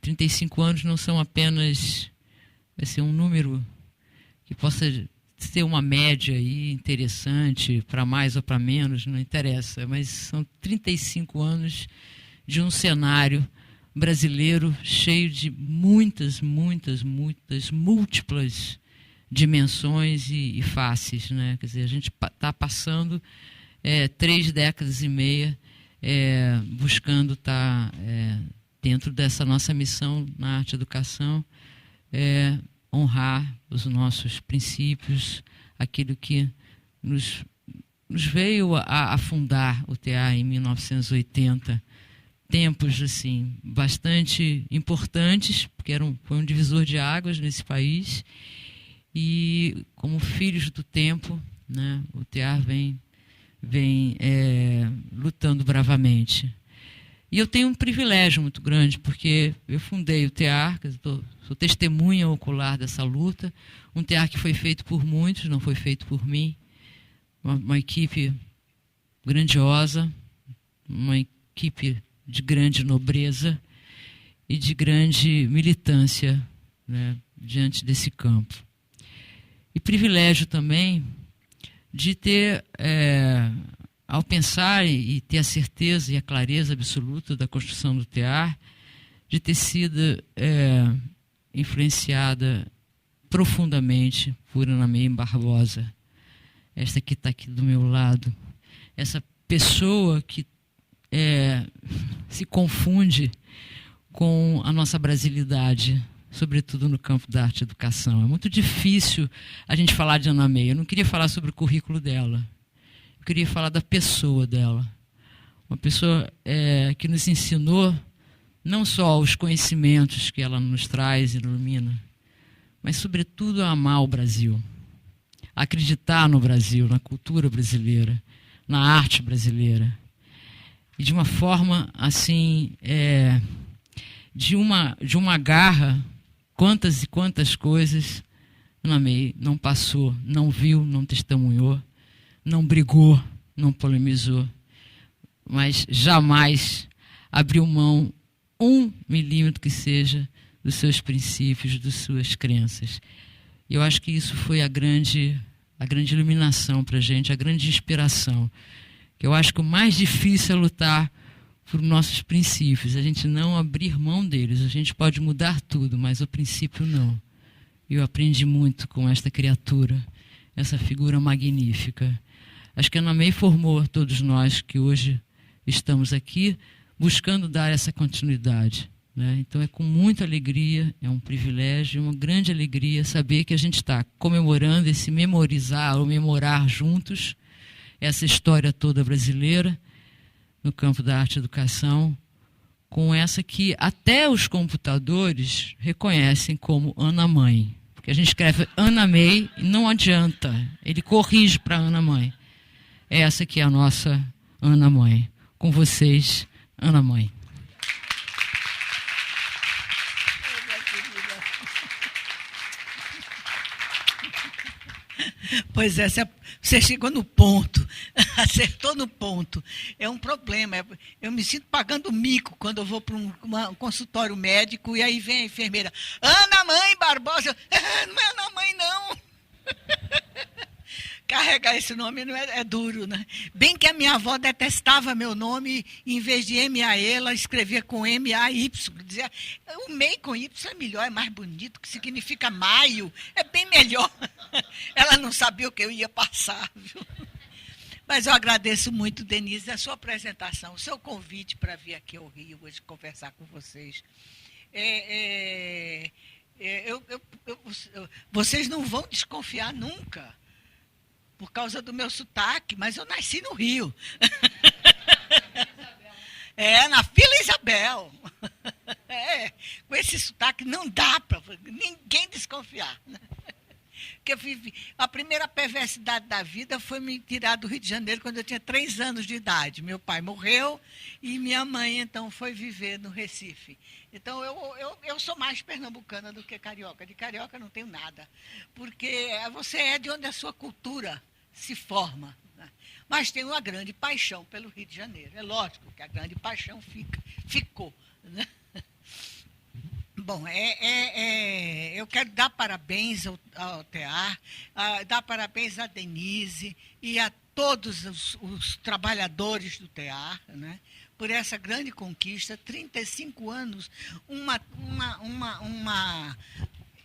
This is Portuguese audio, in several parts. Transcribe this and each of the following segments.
35 anos não são apenas um número que possa ser uma média aí interessante, para mais ou para menos, não interessa, mas são 35 anos de um cenário brasileiro cheio de muitas múltiplas dimensões e faces, né? Quer dizer, a gente está passando 3 décadas e meia buscando estar dentro dessa nossa missão na arte e educação, honrar os nossos princípios, aquilo que nos veio a fundar o TA em 1980, tempos assim bastante importantes, porque foi um divisor de águas nesse país, e como filhos do tempo, né, o TA vem lutando bravamente. E eu tenho um privilégio muito grande, porque eu fundei o TEAR, sou testemunha ocular dessa luta, um TEAR que foi feito por muitos, não foi feito por mim, uma equipe grandiosa, uma equipe de grande nobreza e de grande militância, né, diante desse campo. E privilégio também de ter, ao pensar e ter a certeza e a clareza absoluta da construção do TEAR, de ter sido influenciada profundamente por Ana May Barbosa, esta que está aqui do meu lado, essa pessoa que se confunde com a nossa brasilidade, sobretudo no campo da arte e educação. É muito difícil a gente falar de Ana May. Eu não queria falar sobre o currículo dela. Eu queria falar da pessoa dela. Uma pessoa que nos ensinou não só os conhecimentos que ela nos traz e ilumina, mas, sobretudo, a amar o Brasil, a acreditar no Brasil, na cultura brasileira, na arte brasileira. E de uma forma, assim, de uma garra, quantas e quantas coisas Ana May não passou, não viu, não testemunhou, não brigou, não polemizou, mas jamais abriu mão 1 milímetro que seja dos seus princípios, das suas crenças. E eu acho que isso foi a grande iluminação para a gente, a grande inspiração. Que eu acho que o mais difícil é lutar por nossos princípios, a gente não abrir mão deles. A gente pode mudar tudo, mas o princípio não. Eu aprendi muito com esta criatura, essa figura magnífica. Acho que a Ana May formou todos nós que hoje estamos aqui buscando dar essa continuidade, né? Então é com muita alegria, é um privilégio, uma grande alegria saber que a gente está comemorando esse memorizar ou memorar juntos essa história toda brasileira no campo da arte e educação, com essa que até os computadores reconhecem como Ana Mãe. Porque a gente escreve Ana May e não adianta, ele corrige para Ana Mãe. Essa que é a nossa Ana Mãe. Com vocês, Ana Mãe. Pois é, você chegou no ponto, acertou no ponto. É um problema. Eu me sinto pagando mico quando eu vou para um consultório médico e aí vem a enfermeira. Ana May Barbosa. Não é Ana Mãe, não. Carregar esse nome não é duro, né? Bem que a minha avó detestava meu nome, e em vez de M-A-E, ela escrevia com M-A-Y. Dizia, o MEI com Y é melhor, é mais bonito, que significa maio, é bem melhor. Ela não sabia o que eu ia passar, viu? Mas eu agradeço muito, Denise, a sua apresentação, o seu convite para vir aqui ao Rio hoje conversar com vocês. Vocês não vão desconfiar nunca, por causa do meu sotaque, mas eu nasci no Rio. Na Vila Isabel. Com esse sotaque não dá para ninguém desconfiar. Porque a primeira perversidade da vida foi me tirar do Rio de Janeiro quando eu tinha 3 anos de idade. Meu pai morreu e minha mãe, então, foi viver no Recife. Então, eu sou mais pernambucana do que carioca. De carioca não tenho nada. Porque você é de onde a sua cultura se forma. Né? Mas tem uma grande paixão pelo Rio de Janeiro. É lógico que a grande paixão ficou. Né? Bom, eu quero dar parabéns ao TEAR, dar parabéns à Denise e a todos os trabalhadores do TEAR, né, por essa grande conquista, 35 anos, uma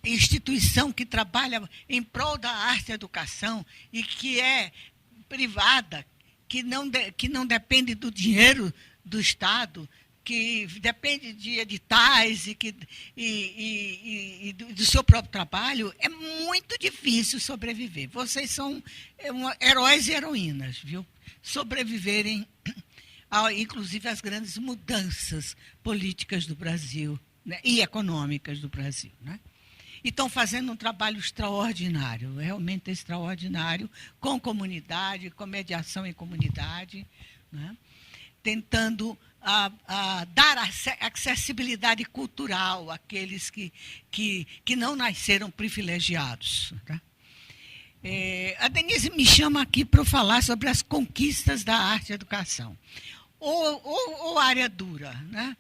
instituição que trabalha em prol da arte e educação e que é privada, que não depende do dinheiro do Estado, que depende de editais e do seu próprio trabalho, é muito difícil sobreviver. Vocês são heróis e heroínas, viu? Sobreviverem, inclusive, às grandes mudanças políticas do Brasil, né, e econômicas do Brasil, né? E estão fazendo um trabalho extraordinário, realmente extraordinário, com comunidade, com mediação em comunidade, né? Tentando dar acessibilidade cultural àqueles que não nasceram privilegiados. Tá? A Denise me chama aqui para falar sobre as conquistas da arte e educação. Ou área dura, né?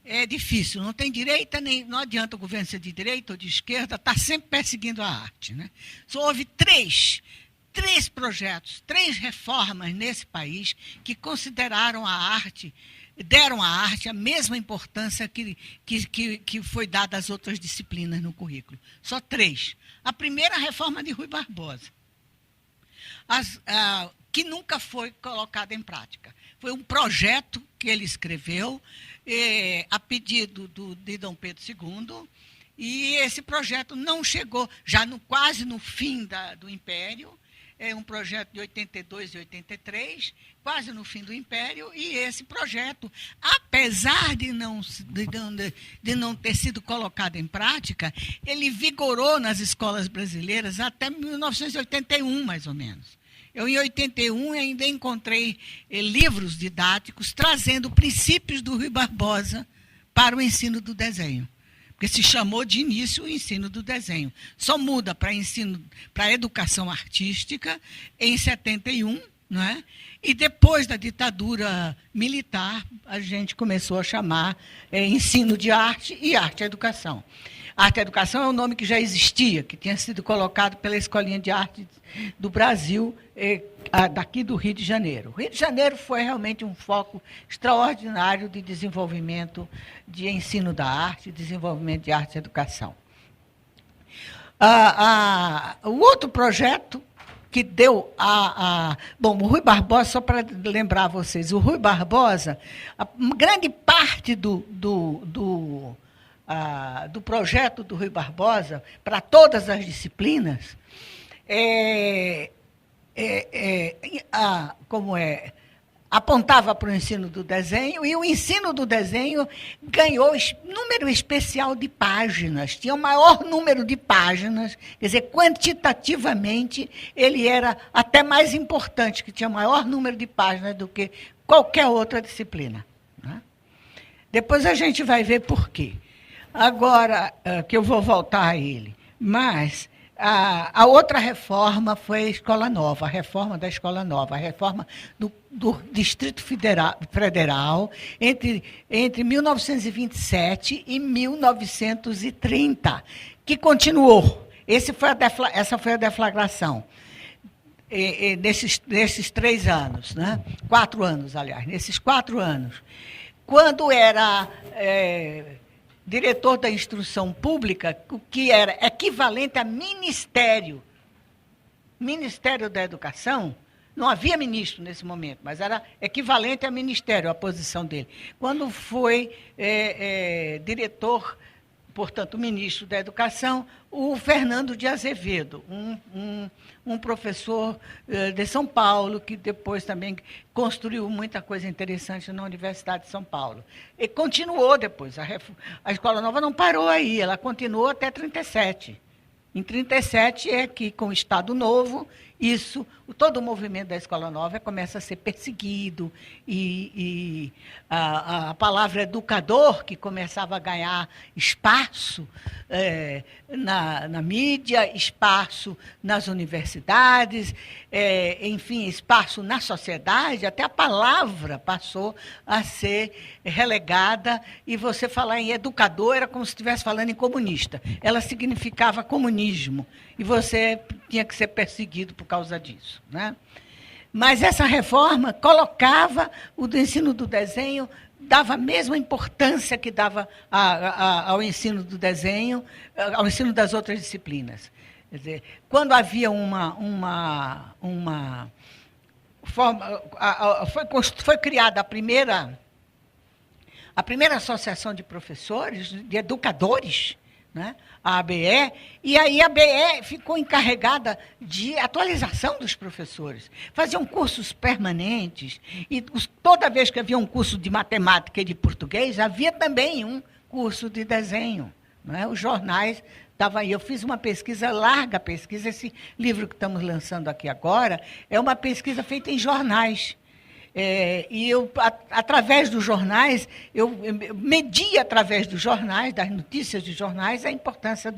É difícil, não tem direita, não adianta o governo ser de direita ou de esquerda, está sempre perseguindo a arte, né? Só houve três projetos, 3 reformas nesse país que consideraram a arte, deram à arte a mesma importância que foi dada às outras disciplinas no currículo. Só 3. A primeira, a reforma de Rui Barbosa, que nunca foi colocada em prática. Foi um projeto que ele escreveu a pedido de Dom Pedro II, e esse projeto não chegou, já quase no fim do Império. É um projeto de 82 e 83, quase no fim do Império, e esse projeto, apesar de não ter sido colocado em prática, ele vigorou nas escolas brasileiras até 1981, mais ou menos. Eu, em 81, ainda encontrei livros didáticos trazendo princípios do Rui Barbosa para o ensino do desenho. Porque se chamou de início o ensino do desenho. Só muda para a educação artística em 71, não é? E depois da ditadura militar, a gente começou a chamar ensino de arte e arte e educação. Arte e educação é um nome que já existia, que tinha sido colocado pela Escolinha de Arte do Brasil, daqui do Rio de Janeiro. O Rio de Janeiro foi realmente um foco extraordinário de desenvolvimento de ensino da arte, desenvolvimento de arte e educação. O outro projeto que deu Bom, o Rui Barbosa, só para lembrar vocês, o Rui Barbosa, a grande parte do projeto do Rui Barbosa, para todas as disciplinas, apontava para o ensino do desenho, e o ensino do desenho ganhou número especial de páginas, tinha o maior número de páginas, quer dizer, quantitativamente, ele era até mais importante, que tinha maior número de páginas do que qualquer outra disciplina, né? Depois a gente vai ver por quê. Agora, que eu vou voltar a ele, mas a outra reforma foi a Escola Nova, a reforma da Escola Nova, a reforma do Distrito Federal entre 1927 e 1930, que continuou. Essa foi a deflagração nesses 3 anos, né? 4 anos, aliás, nesses 4 anos. Quando era diretor da instrução pública, o que era equivalente a Ministério da Educação, não havia ministro nesse momento, mas era equivalente a Ministério, a posição dele. Quando foi diretor, portanto, ministro da Educação, o Fernando de Azevedo, um professor de São Paulo, que depois também construiu muita coisa interessante na Universidade de São Paulo. E continuou depois. A Escola Nova não parou aí, ela continuou até 1937. Em 1937 é que, com o Estado Novo, todo o movimento da Escola Nova começa a ser perseguido, e a palavra educador, que começava a ganhar espaço na mídia, espaço nas universidades, enfim, espaço na sociedade, até a palavra passou a ser relegada, e você falar em educador era como se estivesse falando em comunista. Ela significava comunismo, e você tinha que ser perseguido por causa disso, né? Mas essa reforma colocava o do ensino do desenho, dava a mesma importância que dava ao ensino do desenho, ao ensino das outras disciplinas. Quer dizer, quando havia uma forma, foi criada a primeira associação de professores, de educadores, né? A ABE, e aí a ABE ficou encarregada de atualização dos professores. Faziam cursos permanentes, e toda vez que havia um curso de matemática e de português, havia também um curso de desenho, né? Os jornais estavam aí. Eu fiz uma pesquisa, larga pesquisa, esse livro que estamos lançando aqui agora é uma pesquisa feita em jornais. E eu, através dos jornais, eu medi através dos jornais, das notícias de jornais, a importância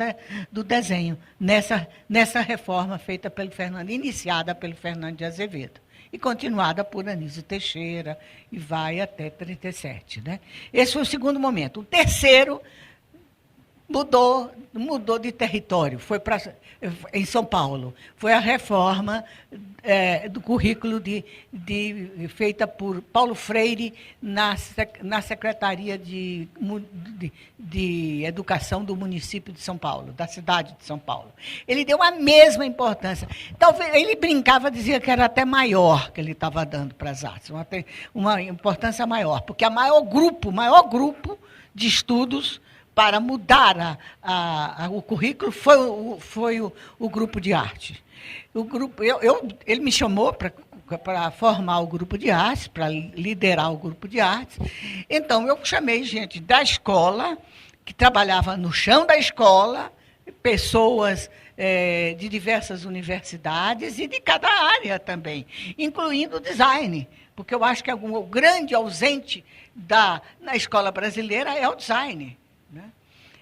do desenho nessa reforma feita pelo Fernando, iniciada pelo Fernando de Azevedo, e continuada por Anísio Teixeira, e vai até 1937. Né? Esse foi o segundo momento. O terceiro mudou de território, foi em São Paulo. Foi a reforma do currículo feita por Paulo Freire na Secretaria de Educação do município de São Paulo, da cidade de São Paulo. Ele deu a mesma importância. Talvez ele brincava, dizia que era até maior que ele estava dando para as artes, uma importância maior, porque o maior grupo de estudos para mudar o currículo foi o grupo de arte. Ele me chamou para formar o grupo de artes, para liderar o grupo de artes. Então, eu chamei gente da escola, que trabalhava no chão da escola, pessoas de diversas universidades e de cada área também, incluindo o design, porque eu acho que o grande ausente na escola brasileira é o design, né?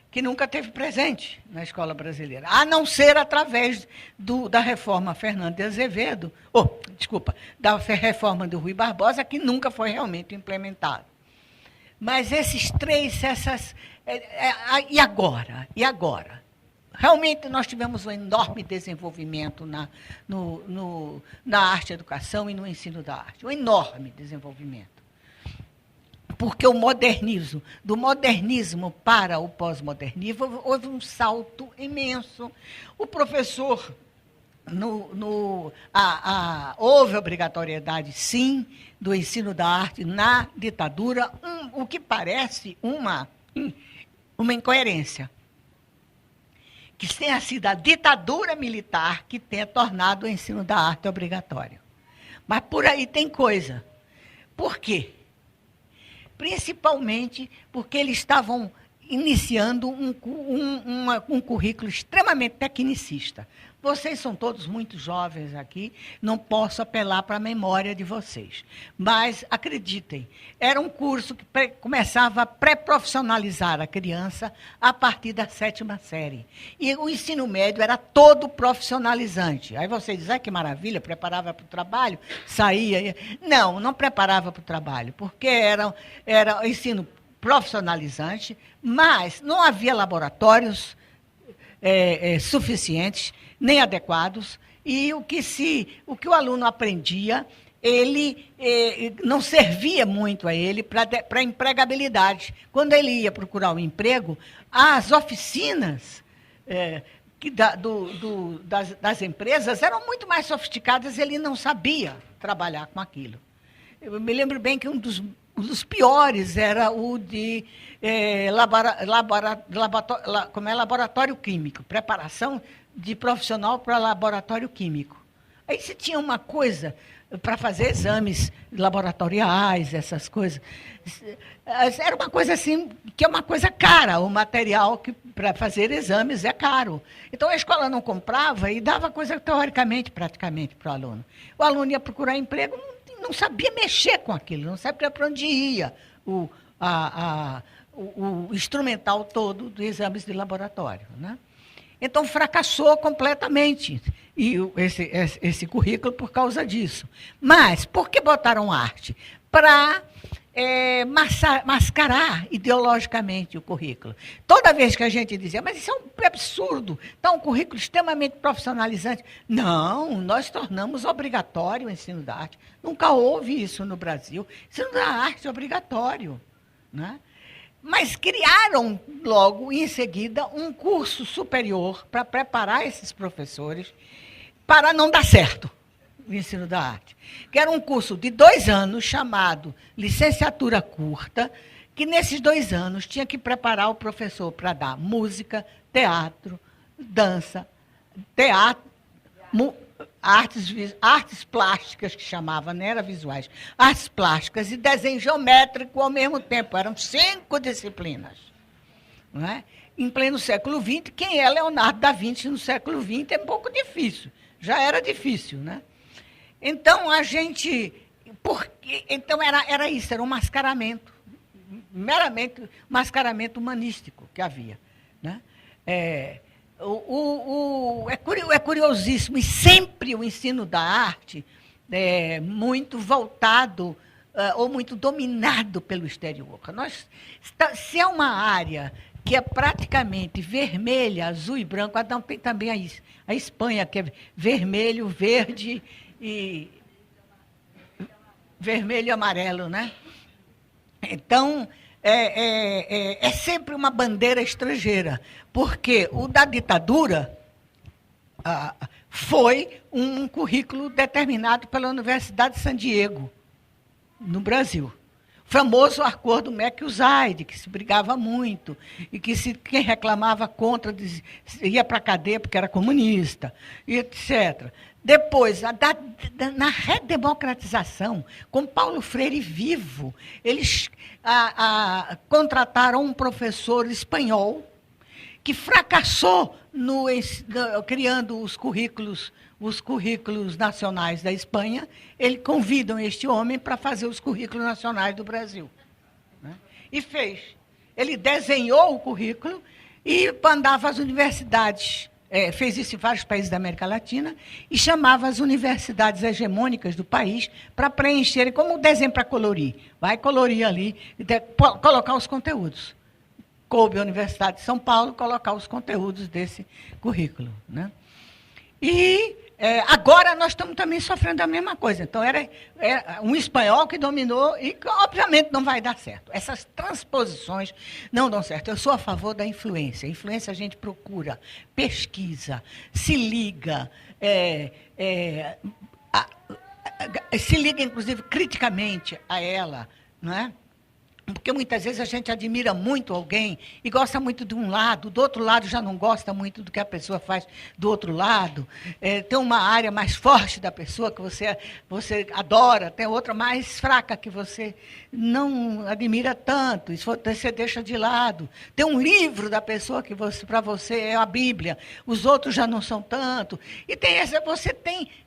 Que nunca teve presente na escola brasileira, a não ser através da reforma Fernando de Azevedo, da reforma do Rui Barbosa, que nunca foi realmente implementada. Mas esses três, e agora? E agora? Realmente nós tivemos um enorme desenvolvimento na arte e educação e no ensino da arte, um enorme desenvolvimento. Porque do modernismo para o pós-modernismo, houve um salto imenso. O professor, houve obrigatoriedade, sim, do ensino da arte na ditadura, o que parece uma incoerência. Que tenha sido a ditadura militar que tenha tornado o ensino da arte obrigatório. Mas por aí tem coisa. Por quê? Principalmente porque eles estavam iniciando um currículo extremamente tecnicista. Vocês são todos muito jovens aqui, não posso apelar para a memória de vocês. Mas, acreditem, era um curso que começava a pré-profissionalizar a criança a partir da 7ª série. E o ensino médio era todo profissionalizante. Aí vocês dizem, que maravilha, preparava para o trabalho, saía. Não preparava para o trabalho, porque era ensino profissionalizante, mas não havia laboratórios suficientes, nem adequados, e o que o aluno aprendia, ele não servia muito a ele para empregabilidade. Quando ele ia procurar um emprego, as oficinas das empresas eram muito mais sofisticadas, ele não sabia trabalhar com aquilo. Eu me lembro bem que um dos piores era o de laboratório químico, preparação de profissional para laboratório químico. Aí se tinha uma coisa para fazer exames laboratoriais, essas coisas. Era uma coisa assim, que é uma coisa cara, o material que para fazer exames é caro. Então a escola não comprava e dava coisa teoricamente, praticamente, para o aluno. O aluno ia procurar emprego, não sabia mexer com aquilo, não sabia para onde ia o instrumental todo dos exames de laboratório, né? Então, fracassou completamente esse currículo por causa disso. Mas, por que botaram arte? Para mascarar ideologicamente o currículo. Toda vez que a gente dizia, mas isso é um absurdo, está um currículo extremamente profissionalizante. Não, nós tornamos obrigatório o ensino da arte. Nunca houve isso no Brasil. Ensino da arte é obrigatório, né? Mas criaram logo, em seguida, um curso superior para preparar esses professores para não dar certo o ensino da arte. Que era um curso de 2 anos, chamado licenciatura curta, que nesses 2 anos tinha que preparar o professor para dar música, teatro, dança, artes plásticas, que chamava, não era visuais, artes plásticas e desenho geométrico ao mesmo tempo. Eram 5 disciplinas. Não é? Em pleno século XX, quem é Leonardo da Vinci no século XX é um pouco difícil. Já era difícil, né? Então, então era isso, era um mascaramento, meramente mascaramento humanístico que havia, né? É curiosíssimo, e sempre o ensino da arte é muito voltado ou muito dominado pelo exterior. Se é uma área que é praticamente vermelha, azul e branco, tem também a Espanha, que é vermelho, verde e vermelho e amarelo, né? Então, é sempre uma bandeira estrangeira, porque o da ditadura foi um currículo determinado pela Universidade de San Diego, no Brasil. O famoso acordo McUsaid, que se brigava muito, e que quem reclamava contra ia para a cadeia porque era comunista, etc. Depois, na redemocratização, com Paulo Freire vivo, eles contrataram um professor espanhol que fracassou criando os currículos nacionais da Espanha. Eles convidam este homem para fazer os currículos nacionais do Brasil, né? E fez. Ele desenhou o currículo e mandava às universidades. Fez isso em vários países da América Latina e chamava as universidades hegemônicas do país para preencherem, como um desenho para colorir. Vai colorir ali, colocar os conteúdos. Coube a Universidade de São Paulo colocar os conteúdos desse currículo, né? E agora nós estamos também sofrendo a mesma coisa. Então, era um espanhol que dominou e, obviamente, não vai dar certo. Essas transposições não dão certo. Eu sou a favor da influência. A influência a gente procura, pesquisa, se liga, se liga, inclusive, criticamente a ela, não é? Porque muitas vezes a gente admira muito alguém e gosta muito de um lado, do outro lado já não gosta muito do que a pessoa faz do outro lado. Tem uma área mais forte da pessoa que você adora, tem outra mais fraca que você não admira tanto, isso você deixa de lado. Tem um livro da pessoa que para você é a Bíblia, os outros já não são tanto. E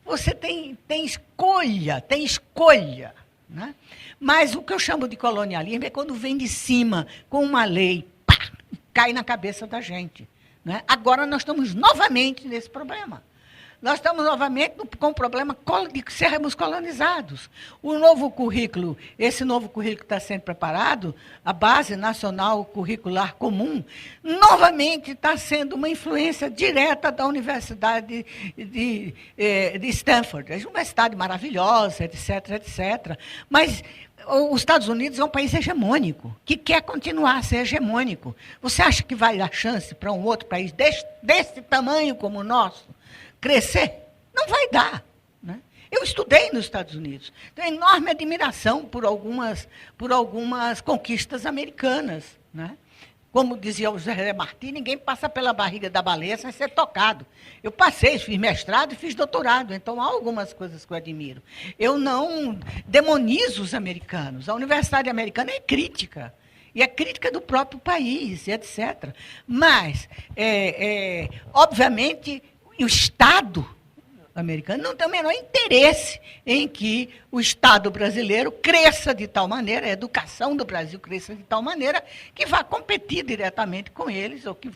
você tem escolha, né? Mas o que eu chamo de colonialismo é quando vem de cima, com uma lei, pá, cai na cabeça da gente, né? Agora nós estamos novamente nesse problema. Nós estamos novamente com o problema de sermos colonizados. Esse novo currículo que está sendo preparado, a Base Nacional Curricular Comum, novamente está sendo uma influência direta da Universidade de Stanford. É uma universidade maravilhosa, etc., etc. Mas os Estados Unidos é um país hegemônico, que quer continuar a ser hegemônico. Você acha que vai dar chance para um outro país desse tamanho como o nosso crescer? Não vai dar, né? Eu estudei nos Estados Unidos. Tenho enorme admiração por algumas conquistas americanas, né? Como dizia o José Martí, ninguém passa pela barriga da baleia sem ser tocado. Eu passei, fiz mestrado e fiz doutorado, então há algumas coisas que eu admiro. Eu não demonizo os americanos. A Universidade Americana é crítica. E é crítica do próprio país, etc. Mas, obviamente, o Estado americano não tem o menor interesse em que o Estado brasileiro cresça de tal maneira, a educação do Brasil cresça de tal maneira que vá competir diretamente com eles, ou que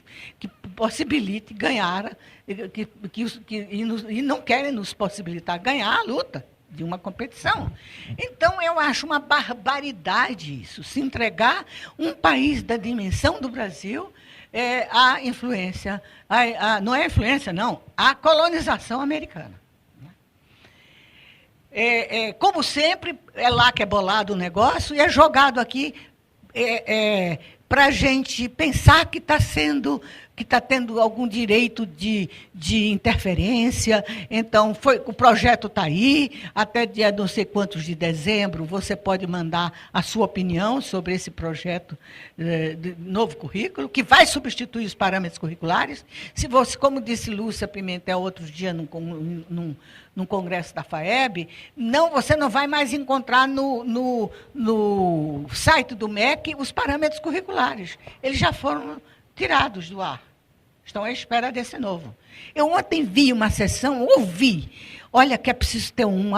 possibilite ganhar, e não querem nos possibilitar ganhar a luta de uma competição. Então, eu acho uma barbaridade isso, se entregar um país da dimensão do Brasil à influência, não é a influência, não, à colonização americana. Como sempre, é lá que é bolado o negócio e é jogado aqui para a gente pensar que está tendo algum direito de interferência. Então, o projeto está aí, até dia não sei quantos de dezembro, você pode mandar a sua opinião sobre esse projeto de novo currículo, que vai substituir os parâmetros curriculares. Se você, como disse Lúcia Pimentel outro dia num congresso da FAEB, você não vai mais encontrar no site do MEC os parâmetros curriculares. Eles já foram tirados do ar. Estão à espera desse novo. Eu ontem vi uma sessão, ouvi, olha que é preciso ter um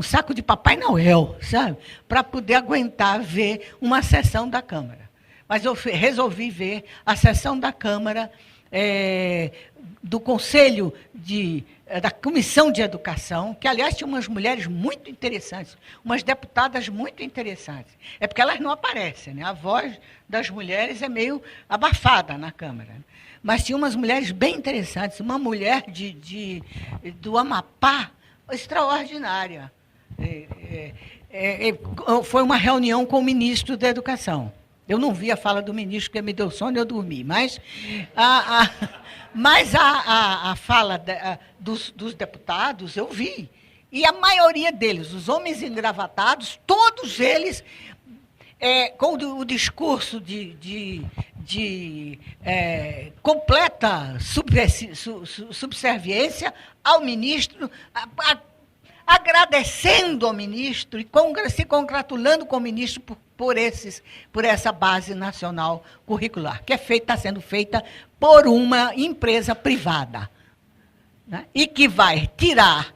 saco de Papai Noel, sabe? Para poder aguentar ver uma sessão da Câmara. Mas eu resolvi ver a sessão da Câmara, do Conselho da Comissão de Educação, que, aliás, tinha umas mulheres muito interessantes, umas deputadas muito interessantes. É porque elas não aparecem, né? A voz das mulheres é meio abafada na Câmara. Mas tinha umas mulheres bem interessantes, uma mulher do Amapá, extraordinária. Foi uma reunião com o ministro da Educação. Eu não vi a fala do ministro, porque me deu sono e eu dormi, mas a fala dos deputados eu vi. E a maioria deles, os homens engravatados, todos eles, com o discurso de completa subserviência ao ministro, agradecendo ao ministro e se congratulando com o ministro por essa base nacional curricular, que está sendo feita por uma empresa privada, né? E que vai tirar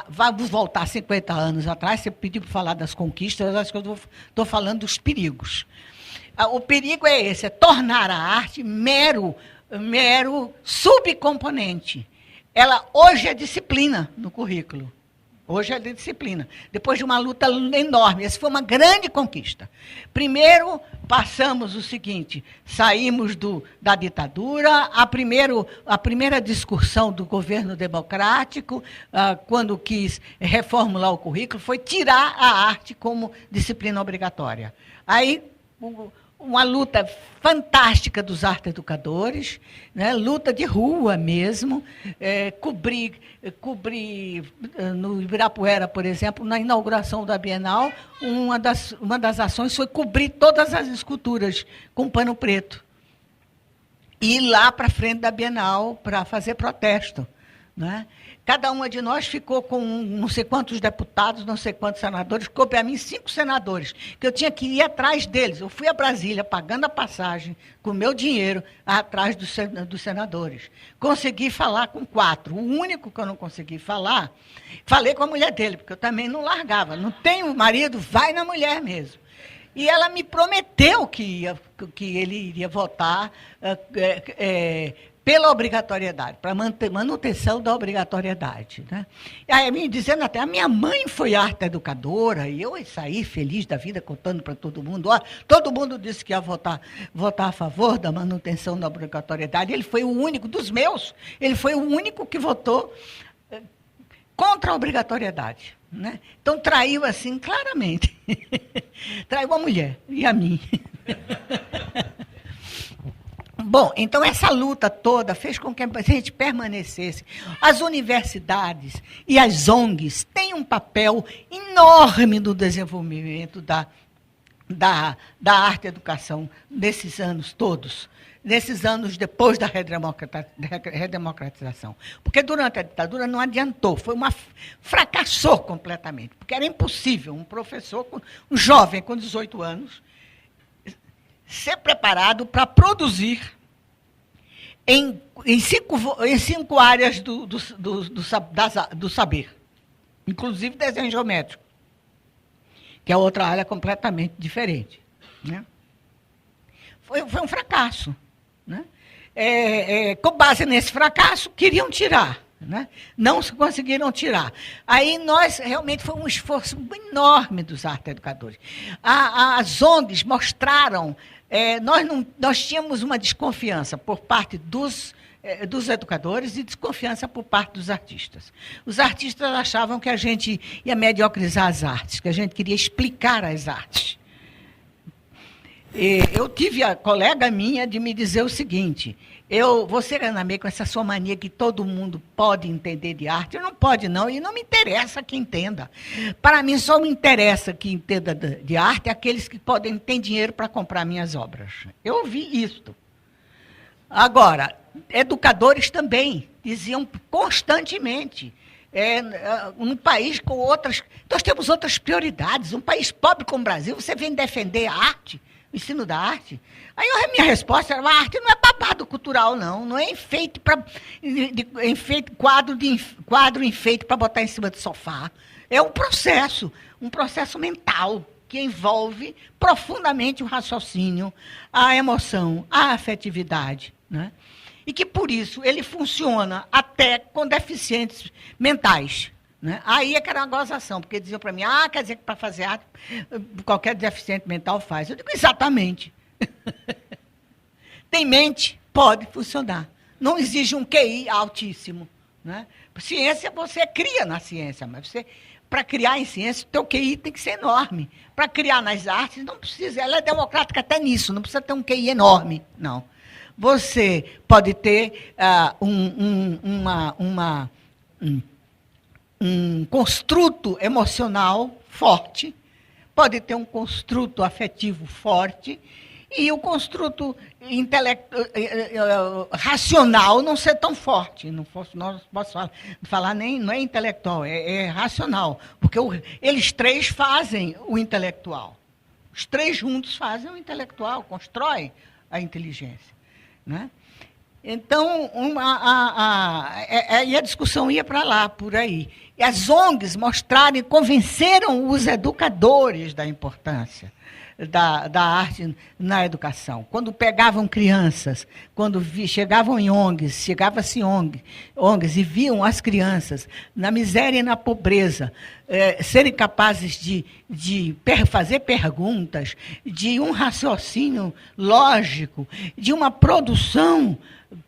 vamos voltar 50 anos atrás, você pediu para falar das conquistas, eu acho que eu estou falando dos perigos. O perigo é esse, é tornar a arte mero subcomponente. Ela hoje é disciplina no currículo. Hoje é disciplina. Depois de uma luta enorme. Essa foi uma grande conquista. Primeiro, passamos o seguinte, saímos da ditadura, a primeira discussão do governo democrático, quando quis reformular o currículo, foi tirar a arte como disciplina obrigatória. Aí, uma luta fantástica dos arte-educadores, né? Luta de rua mesmo, cobrir no Ibirapuera, por exemplo, na inauguração da Bienal, uma das ações foi cobrir todas as esculturas com pano preto. E ir lá para frente da Bienal para fazer protesto, né? Cada uma de nós ficou com não sei quantos deputados, não sei quantos senadores, ficou para mim 5 senadores, que eu tinha que ir atrás deles. Eu fui a Brasília, pagando a passagem, com o meu dinheiro, atrás dos senadores. Consegui falar com 4. O único que eu não consegui falar, falei com a mulher dele, porque eu também não largava. Não tenho marido, vai na mulher mesmo. E ela me prometeu que ele iria votar pela obrigatoriedade, para manutenção da obrigatoriedade, né? E aí, me dizendo até, a minha mãe foi arte-educadora, e eu saí feliz da vida, contando para todo mundo. Ó, todo mundo disse que ia votar a favor da manutenção da obrigatoriedade. Ele foi o único, dos meus, ele foi o único que votou contra a obrigatoriedade, né? Então, traiu assim, claramente. Traiu a mulher e a mim. Bom, então essa luta toda fez com que a gente permanecesse. As universidades e as ONGs têm um papel enorme no desenvolvimento da da arte e educação nesses anos todos, nesses anos depois da redemocratização. Porque durante a ditadura não adiantou, fracassou completamente, porque era impossível um professor, um jovem com 18 anos, ser preparado para produzir em cinco áreas do saber, inclusive desenho geométrico, que é outra área completamente diferente. Né? Foi um fracasso. Né? Com base nesse fracasso, queriam tirar. Né? Não conseguiram tirar. Aí realmente foi um esforço enorme dos arte-educadores. As ONGs mostraram, nós tínhamos uma desconfiança por parte dos educadores e desconfiança por parte dos artistas. Os artistas achavam que a gente ia mediocrizar as artes, que a gente queria explicar as artes. Eu tive a colega minha de me dizer o seguinte: você, Anamê, com essa sua mania que todo mundo pode entender de arte, eu não pode não, e não me interessa que entenda. Para mim, só me interessa que entenda de arte aqueles que têm dinheiro para comprar minhas obras. Eu ouvi isso. Agora, educadores também diziam constantemente, um país com outras... Nós temos outras prioridades. Um país pobre como o Brasil, você vem defender a arte, o ensino da arte? Aí a minha resposta era: a arte não é babado cultural, não é enfeite quadro enfeite para botar em cima do sofá. É um processo mental que envolve profundamente o raciocínio, a emoção, a afetividade. Né? E que, por isso, ele funciona até com deficientes mentais. Né? Aí é que era uma gozação, porque diziam para mim: quer dizer que para fazer arte, qualquer deficiente mental faz. Eu digo: exatamente. Tem mente, pode funcionar. Não exige um QI altíssimo. Né? Ciência, você cria na ciência, mas para criar em ciência, o teu QI tem que ser enorme. Para criar nas artes, não precisa. Ela é democrática até nisso, não precisa ter um QI enorme, não. Você pode ter um construto emocional forte, pode ter um construto afetivo forte, e o construto racional não ser tão forte. Não posso falar nem, não é intelectual, é racional. Porque eles três fazem o intelectual. Os três juntos fazem o intelectual, constroem a inteligência. Né? Então, e a discussão ia para lá, por aí. E as ONGs convenceram os educadores da importância da arte na educação. Quando pegavam crianças, quando chegavam em ONGs, chegava-se ONGs e viam as crianças na miséria e na pobreza, serem capazes de fazer perguntas, de um raciocínio lógico, de uma produção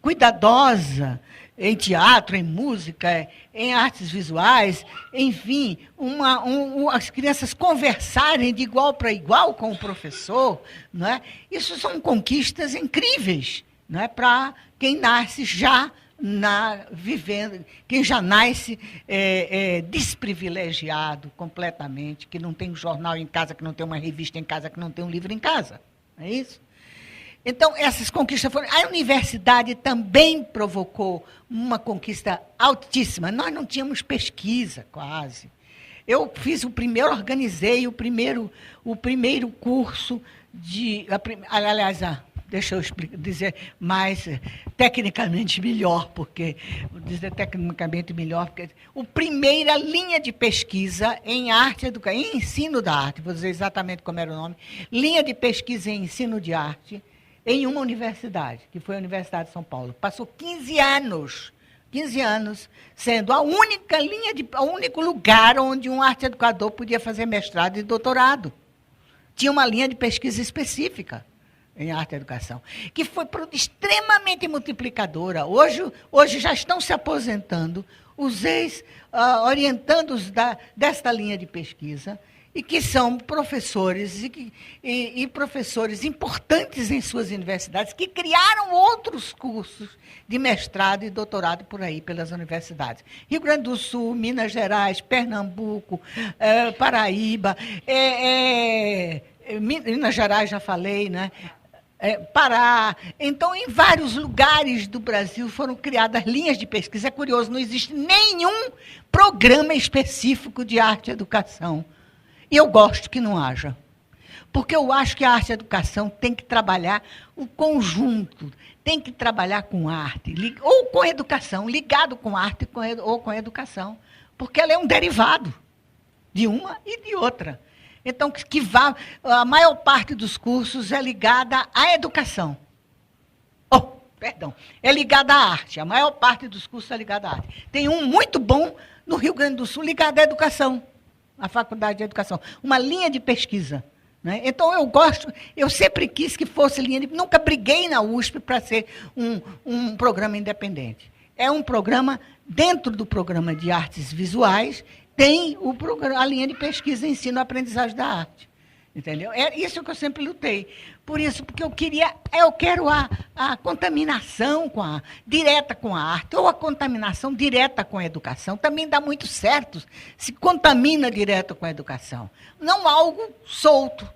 cuidadosa, em teatro, em música, em artes visuais, enfim, as crianças conversarem de igual para igual com o professor, não é? Isso são conquistas incríveis, não é? Para quem nasce já vivendo, quem já nasce desprivilegiado completamente, que não tem um jornal em casa, que não tem uma revista em casa, que não tem um livro em casa, não é isso? Então, essas conquistas foram... A universidade também provocou uma conquista altíssima. Nós não tínhamos pesquisa, quase. Eu organizei o primeiro curso aliás, deixa eu dizer mais tecnicamente melhor, porque a primeira linha de pesquisa em arte, em ensino da arte, vou dizer exatamente como era o nome, linha de pesquisa em ensino de arte, em uma universidade, que foi a Universidade de São Paulo. Passou 15 anos sendo o único lugar onde um arte-educador podia fazer mestrado e doutorado. Tinha uma linha de pesquisa específica em arte e educação, que foi extremamente multiplicadora. Hoje já estão se aposentando os ex-orientandos desta linha de pesquisa, e que são professores e professores importantes em suas universidades, que criaram outros cursos de mestrado e doutorado por aí, pelas universidades. Rio Grande do Sul, Minas Gerais, Pernambuco, Paraíba, Minas Gerais, já falei, né? Pará. Então, em vários lugares do Brasil foram criadas linhas de pesquisa. É curioso, não existe nenhum programa específico de arte e educação. E eu gosto que não haja. Porque eu acho que a arte e a educação tem que trabalhar o conjunto, tem que trabalhar com arte, ou com educação, ligado com arte ou com educação. Porque ela é um derivado de uma e de outra. Então, a maior parte dos cursos é ligada à educação. É ligada à arte. A maior parte dos cursos é ligada à arte. Tem um muito bom no Rio Grande do Sul ligado à educação, à Faculdade de Educação. Uma linha de pesquisa. Né? Então, eu sempre quis que fosse linha de... Nunca briguei na USP para ser um programa independente. É um programa, dentro do programa de artes visuais, tem a linha de pesquisa, ensino e aprendizagem da arte. Entendeu? É isso que eu sempre lutei. Por isso, porque eu quero a contaminação direta com a arte, ou a contaminação direta com a educação. Também dá muito certo, se contamina direto com a educação. Não algo solto,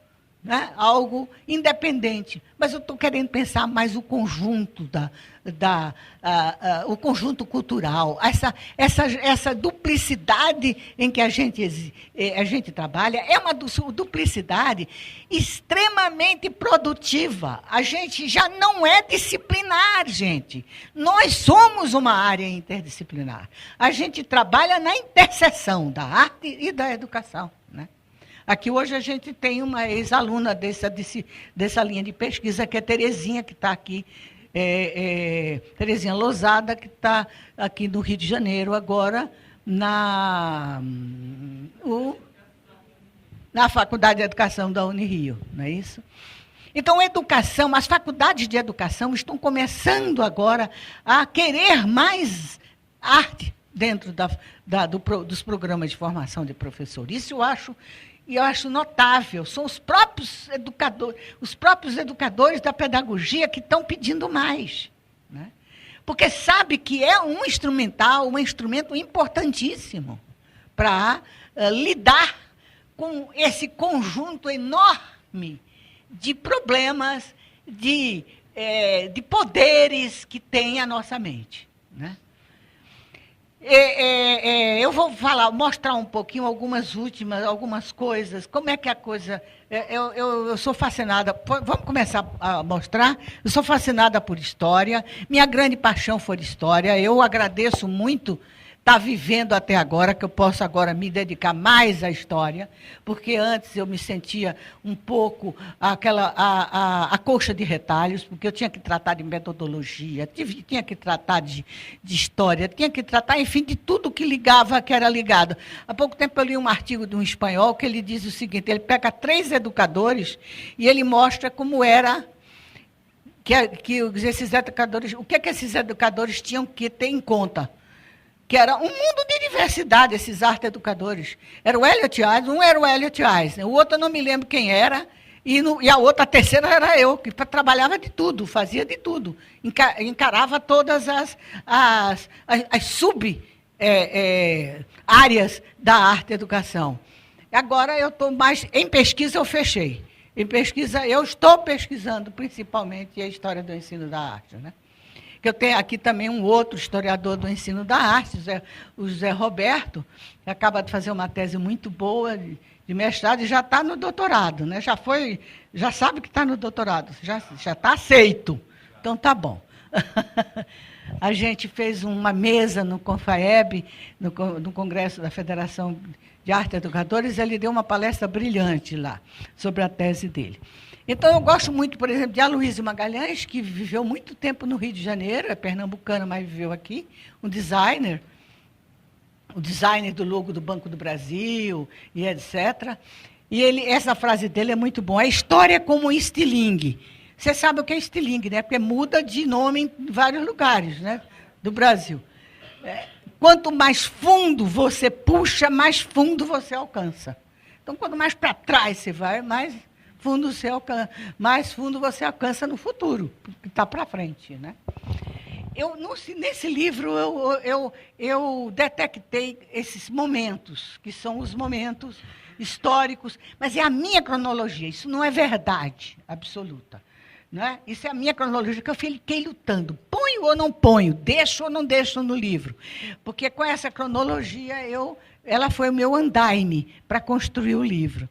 né? Algo independente. Mas eu estou querendo pensar mais o conjunto o conjunto cultural, essa duplicidade em que a gente trabalha é uma duplicidade extremamente produtiva. A gente já não é disciplinar, gente. Nós somos uma área interdisciplinar. A gente trabalha na interseção da arte e da educação, né? Aqui hoje a gente tem uma ex-aluna dessa linha de pesquisa, que é Terezinha, que está aqui, Terezinha Lousada, que está aqui no Rio de Janeiro agora, na Faculdade de Educação da Unirio, não é isso? Então, as faculdades de educação estão começando agora a querer mais arte dentro dos programas de formação de professor. Isso eu acho notável. São os próprios educadores da pedagogia que estão pedindo mais, né? Porque sabe que é um instrumento importantíssimo para lidar com esse conjunto enorme de problemas, de poderes que tem a nossa mente, né? Eu vou mostrar um pouquinho algumas coisas, como é que a coisa... Eu sou fascinada, vamos começar a mostrar. Eu sou fascinada por história, minha grande paixão foi história. Eu agradeço muito estar vivendo até agora, que eu posso agora me dedicar mais à história, porque antes eu me sentia um pouco a coxa de retalhos, porque eu tinha que tratar de metodologia, tinha que tratar de história, tinha que tratar, enfim, de tudo que era ligado. Há pouco tempo eu li um artigo de um espanhol que ele diz o seguinte: ele pega 3 educadores e ele mostra como era esses educadores, o que esses educadores tinham que ter em conta. Que era um mundo de diversidade, esses arte-educadores. Era o Elliot Eisner, um era o Elliot Eisner, o outro eu não me lembro quem era, e a terceira era eu, que trabalhava de tudo, fazia de tudo, encarava todas as sub-áreas da arte-educação. Agora eu estou mais... Em pesquisa eu fechei. Em pesquisa eu estou pesquisando principalmente a história do ensino da arte, né? Que eu tenho aqui também um outro historiador do ensino da arte, o José Roberto, que acaba de fazer uma tese muito boa de mestrado e já está no doutorado, né? Já sabe que está no doutorado, já está aceito. Então, tá bom. A gente fez uma mesa no Confaeb, no Congresso da Federação de Arte e Educadores, ele deu uma palestra brilhante lá, sobre a tese dele. Então, eu gosto muito, por exemplo, de Aloysio Magalhães, que viveu muito tempo no Rio de Janeiro, é pernambucano, mas viveu aqui, um designer, o designer do logo do Banco do Brasil, e etc. E essa frase dele é muito boa: a história é como um estilingue. Você sabe o que é estilingue, né? Porque muda de nome em vários lugares, né, do Brasil. Quanto mais fundo você puxa, mais fundo você alcança. Então, quanto mais para trás você vai, mais fundo você alcança no futuro, porque está para frente, né? Nesse livro, eu detectei esses momentos, que são os momentos históricos, mas é a minha cronologia, isso não é verdade absoluta. Não é? Isso é a minha cronologia que eu fiquei lutando. Ponho ou não ponho? Deixo ou não deixo no livro? Porque com essa cronologia, ela foi o meu andaime para construir o livro.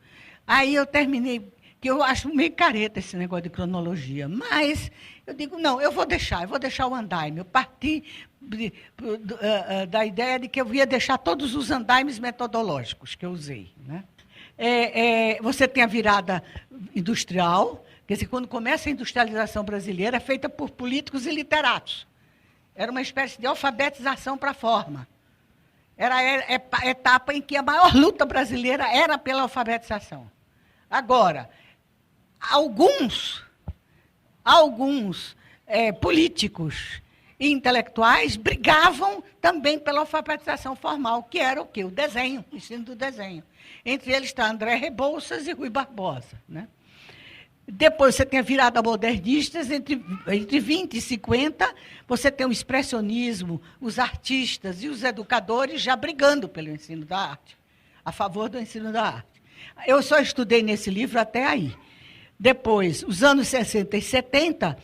Aí eu terminei, que eu acho meio careta esse negócio de cronologia, mas eu digo, não, eu vou deixar o andaime. Eu parti da ideia de que eu ia deixar todos os andaimes metodológicos que eu usei. Né? Você tem a virada industrial. Quer dizer, quando começa a industrialização brasileira, é feita por políticos e literatos. Era uma espécie de alfabetização para a forma. Era a etapa em que a maior luta brasileira era pela alfabetização. Agora, alguns políticos e intelectuais brigavam também pela alfabetização formal, que era o quê? O desenho, o ensino do desenho. Entre eles está André Rebouças e Rui Barbosa, né? Depois você tem a virada modernistas, entre 20 e 50, você tem o expressionismo, os artistas e os educadores já brigando pelo ensino da arte, a favor do ensino da arte. Eu só estudei nesse livro até aí. Depois, os anos 60 e 70,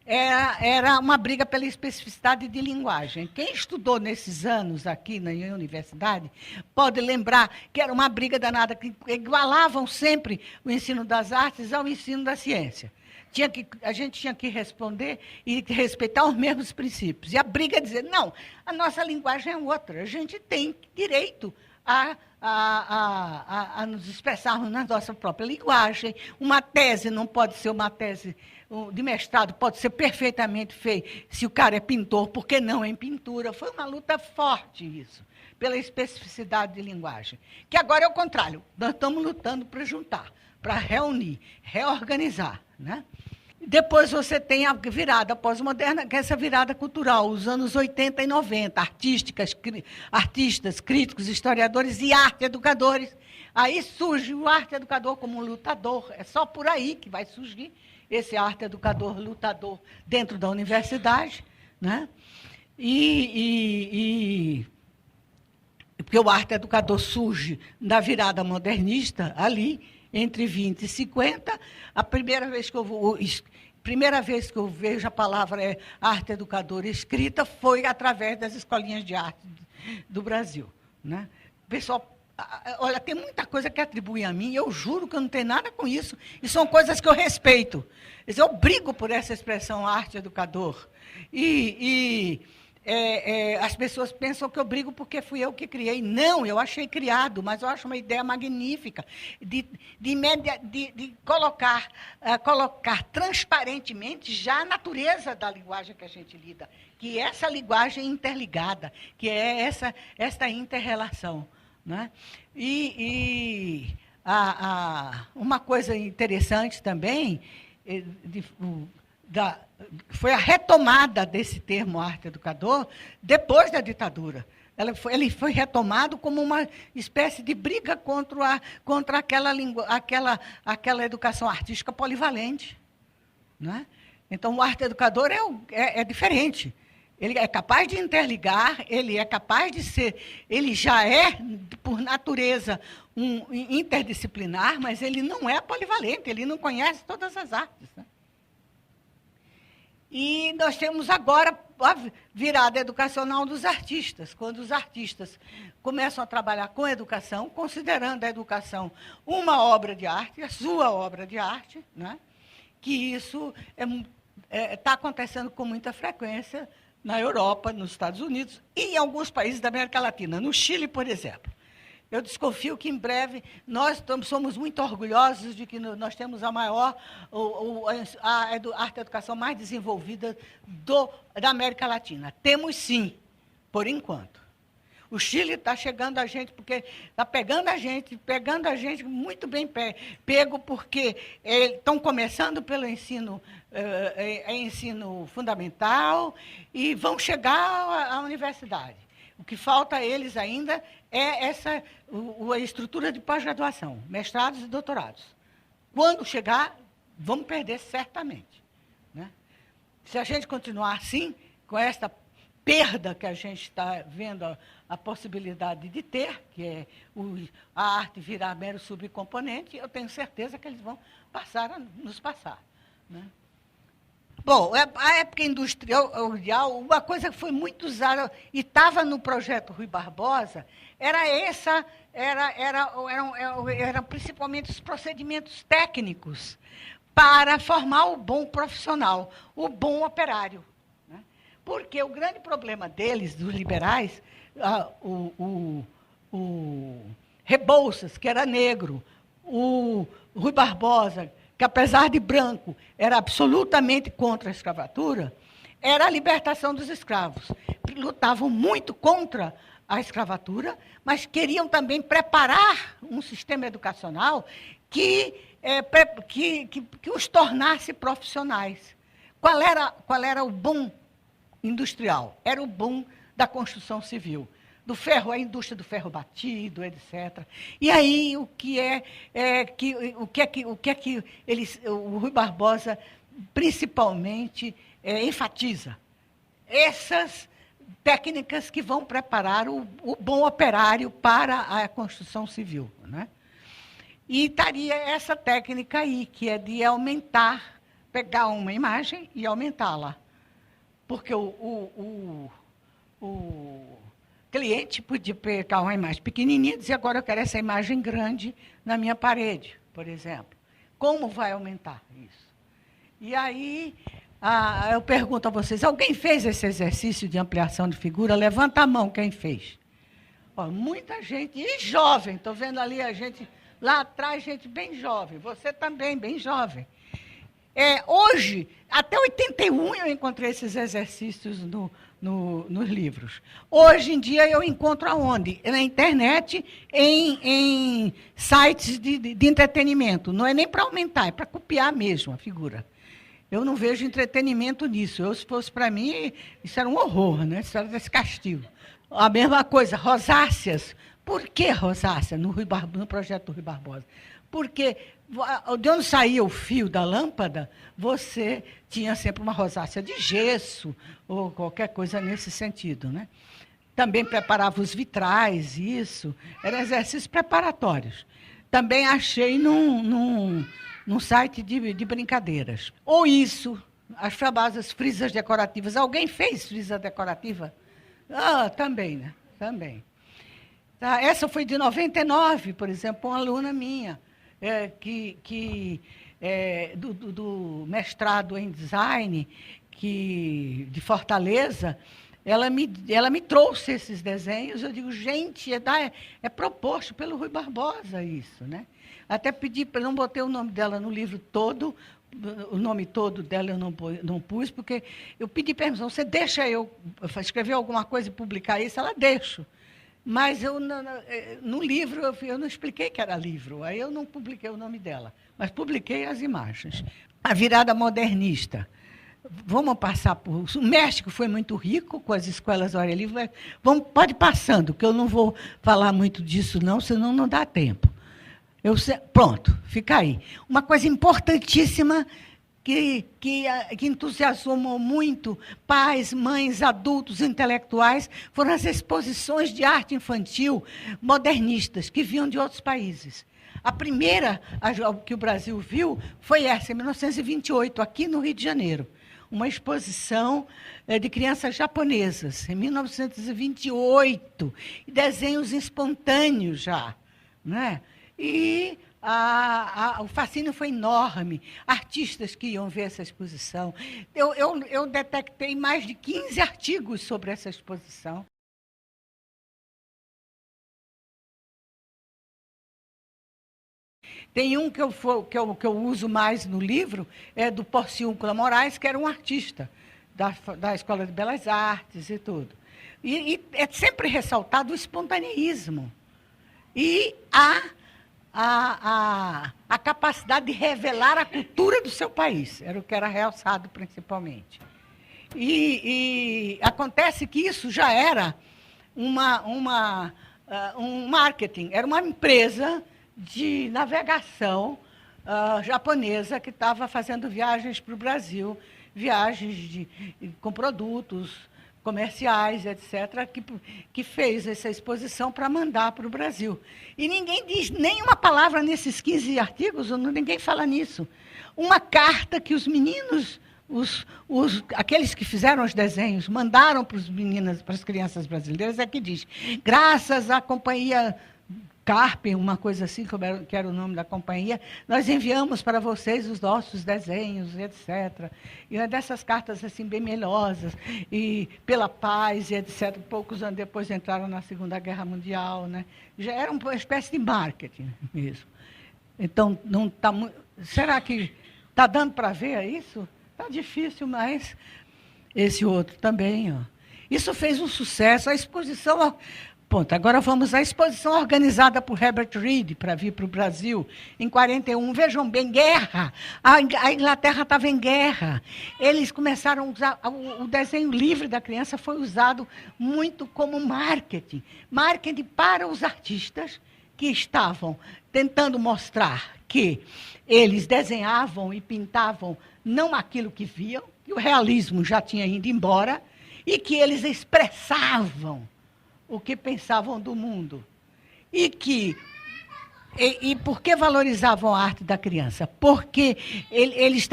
era uma briga pela especificidade de linguagem. Quem estudou nesses anos aqui na universidade pode lembrar que era uma briga danada, que igualavam sempre o ensino das artes ao ensino da ciência. A gente tinha que responder e respeitar os mesmos princípios. E a briga é dizer, não, a nossa linguagem é outra, a gente tem direito a nos expressarmos na nossa própria linguagem. Uma tese não pode ser uma tese de mestrado, pode ser perfeitamente feita. Se o cara é pintor, por que não em pintura? Foi uma luta forte isso, pela especificidade de linguagem. Que agora é o contrário, nós estamos lutando para juntar, para reunir, reorganizar. Né? Depois você tem a virada pós-moderna, que é essa virada cultural, os anos 80 e 90, artistas, críticos, historiadores e arte-educadores. Aí surge o arte-educador como um lutador, é só por aí que vai surgir esse arte-educador lutador dentro da universidade. Né? Porque o arte-educador surge da virada modernista ali, entre 20 e 50, a primeira vez que eu vejo a palavra arte educadora escrita foi através das escolinhas de arte do Brasil. Né? O pessoal, olha, tem muita coisa que atribui a mim, eu juro que eu não tenho nada com isso, e são coisas que eu respeito. Eu brigo por essa expressão arte educador. As pessoas pensam que eu brigo porque fui eu que criei. Não, eu achei criado, mas eu acho uma ideia magnífica de colocar transparentemente já a natureza da linguagem que a gente lida, que é essa linguagem interligada, que é esta inter-relação. Né? Uma coisa interessante também foi a retomada desse termo arte-educador depois da ditadura. Ele foi retomado como uma espécie de briga contra aquela educação artística polivalente. Né? Então, o arte-educador é diferente. Ele é capaz de interligar, ele é capaz de ser... Ele já é, por natureza, um interdisciplinar, mas ele não é polivalente, ele não conhece todas as artes. Né? E nós temos agora a virada educacional dos artistas, quando os artistas começam a trabalhar com educação, considerando a educação uma obra de arte, a sua obra de arte, né? Que isso está acontecendo com muita frequência na Europa, nos Estados Unidos e em alguns países da América Latina, no Chile, por exemplo. Eu desconfio que, em breve, nós somos muito orgulhosos de que nós temos a maior, a arte-educação mais desenvolvida da América Latina. Temos, sim, por enquanto. O Chile está chegando a gente, porque está pegando a gente muito bem pego, porque estão começando pelo ensino fundamental e vão chegar à universidade. O que falta a eles ainda é a estrutura de pós-graduação, mestrados e doutorados. Quando chegar, vamos perder certamente. Né? Se a gente continuar assim, com esta perda que a gente está vendo a possibilidade de ter, que é a arte virar mero subcomponente, eu tenho certeza que eles vão nos passar. Né? Bom, a época industrial, uma coisa que foi muito usada, e estava no projeto Rui Barbosa, eram principalmente os procedimentos técnicos para formar o bom profissional, o bom operário. Né? Porque o grande problema deles, dos liberais, o Rebouças, que era negro, o Rui Barbosa, que, apesar de branco, era absolutamente contra a escravatura, era a libertação dos escravos. Lutavam muito contra a escravatura, mas queriam também preparar um sistema educacional que os tornasse profissionais. Qual era o boom industrial? Era o boom da construção civil. Do ferro, a indústria do ferro batido, etc. E aí o Rui Barbosa principalmente enfatiza? Essas técnicas que vão preparar o bom operário para a construção civil. Né? E estaria essa técnica aí, que é de aumentar, pegar uma imagem e aumentá-la. Porque o cliente podia pegar uma imagem pequenininha e dizer, agora eu quero essa imagem grande na minha parede, por exemplo. Como vai aumentar isso? E aí, eu pergunto a vocês, alguém fez esse exercício de ampliação de figura? Levanta a mão quem fez. Ó, muita gente, e jovem, estou vendo ali a gente, lá atrás, gente bem jovem, você também, bem jovem. Hoje, até 81 eu encontrei esses exercícios nos livros. Hoje em dia eu encontro aonde? Na internet, em sites de entretenimento. Não é nem para aumentar, é para copiar mesmo a figura. Eu não vejo entretenimento nisso. Se fosse para mim, isso era um horror, né? Isso era desse castigo. A mesma coisa, rosáceas. Por que rosácea no projeto do Rui Barbosa? Porque de onde saía o fio da lâmpada, você tinha sempre uma rosácea de gesso ou qualquer coisa nesse sentido. Né? Também preparava os vitrais, isso. Eram exercícios preparatórios. Também achei num site de brincadeiras. Ou isso, as famosas frisas decorativas. Alguém fez frisa decorativa? Também, né? Também. Tá, essa foi de 99, por exemplo, uma aluna minha, do mestrado em design de Fortaleza, ela me trouxe esses desenhos. Eu digo, gente, é proposto pelo Rui Barbosa isso. Né? Até pedi, não botei o nome dela no livro todo, o nome todo dela eu não pus, porque eu pedi permissão, você deixa eu escrever alguma coisa e publicar isso? Ela deixa. Mas no livro eu não expliquei que era livro, aí eu não publiquei o nome dela, mas publiquei as imagens. A virada modernista. Vamos passar por... O México foi muito rico com as escolas ao ar livre. Pode ir passando, que eu não vou falar muito disso, não, senão não dá tempo. Pronto, fica aí. Uma coisa importantíssima que entusiasmou muito pais, mães, adultos, intelectuais, foram as exposições de arte infantil modernistas, que vinham de outros países. A primeira que o Brasil viu foi essa, em 1928, aqui no Rio de Janeiro. Uma exposição de crianças japonesas, em 1928, e desenhos espontâneos já. Né? E o fascínio foi enorme. Artistas que iam ver essa exposição. Eu detectei mais de 15 artigos sobre essa exposição. Tem um que eu uso mais no livro, é do Porciúncula Moraes, que era um artista da Escola de Belas Artes e tudo. E é sempre ressaltado o espontaneísmo. E a capacidade de revelar a cultura do seu país, era o que era realçado principalmente. E acontece que isso já era um marketing, era uma empresa de navegação japonesa que estava fazendo viagens para o Brasil, viagens com produtos comerciais, etc., que fez essa exposição para mandar para o Brasil. E ninguém diz nenhuma palavra nesses 15 artigos, ninguém fala nisso. Uma carta que os meninos, aqueles que fizeram os desenhos, mandaram para as crianças brasileiras, é que diz: graças à companhia Carpe, uma coisa assim, que era o nome da companhia, nós enviamos para vocês os nossos desenhos, etc. E é dessas cartas assim, bem melosas, e pela paz, e etc. Poucos anos depois entraram na Segunda Guerra Mundial, né? Já era uma espécie de marketing mesmo. Então, não tá, será que está dando para ver isso? Está difícil, mas esse outro também. Ó. Isso fez um sucesso. A exposição... Ponto. Agora vamos à exposição organizada por Herbert Reed para vir para o Brasil, em 41. Vejam bem, guerra. A Inglaterra estava em guerra. Eles começaram a usar... O desenho livre da criança foi usado muito como marketing. Marketing para os artistas que estavam tentando mostrar que eles desenhavam e pintavam não aquilo que viam, que o realismo já tinha ido embora, e que eles expressavam o que pensavam do mundo. E por que valorizavam a arte da criança? Porque eles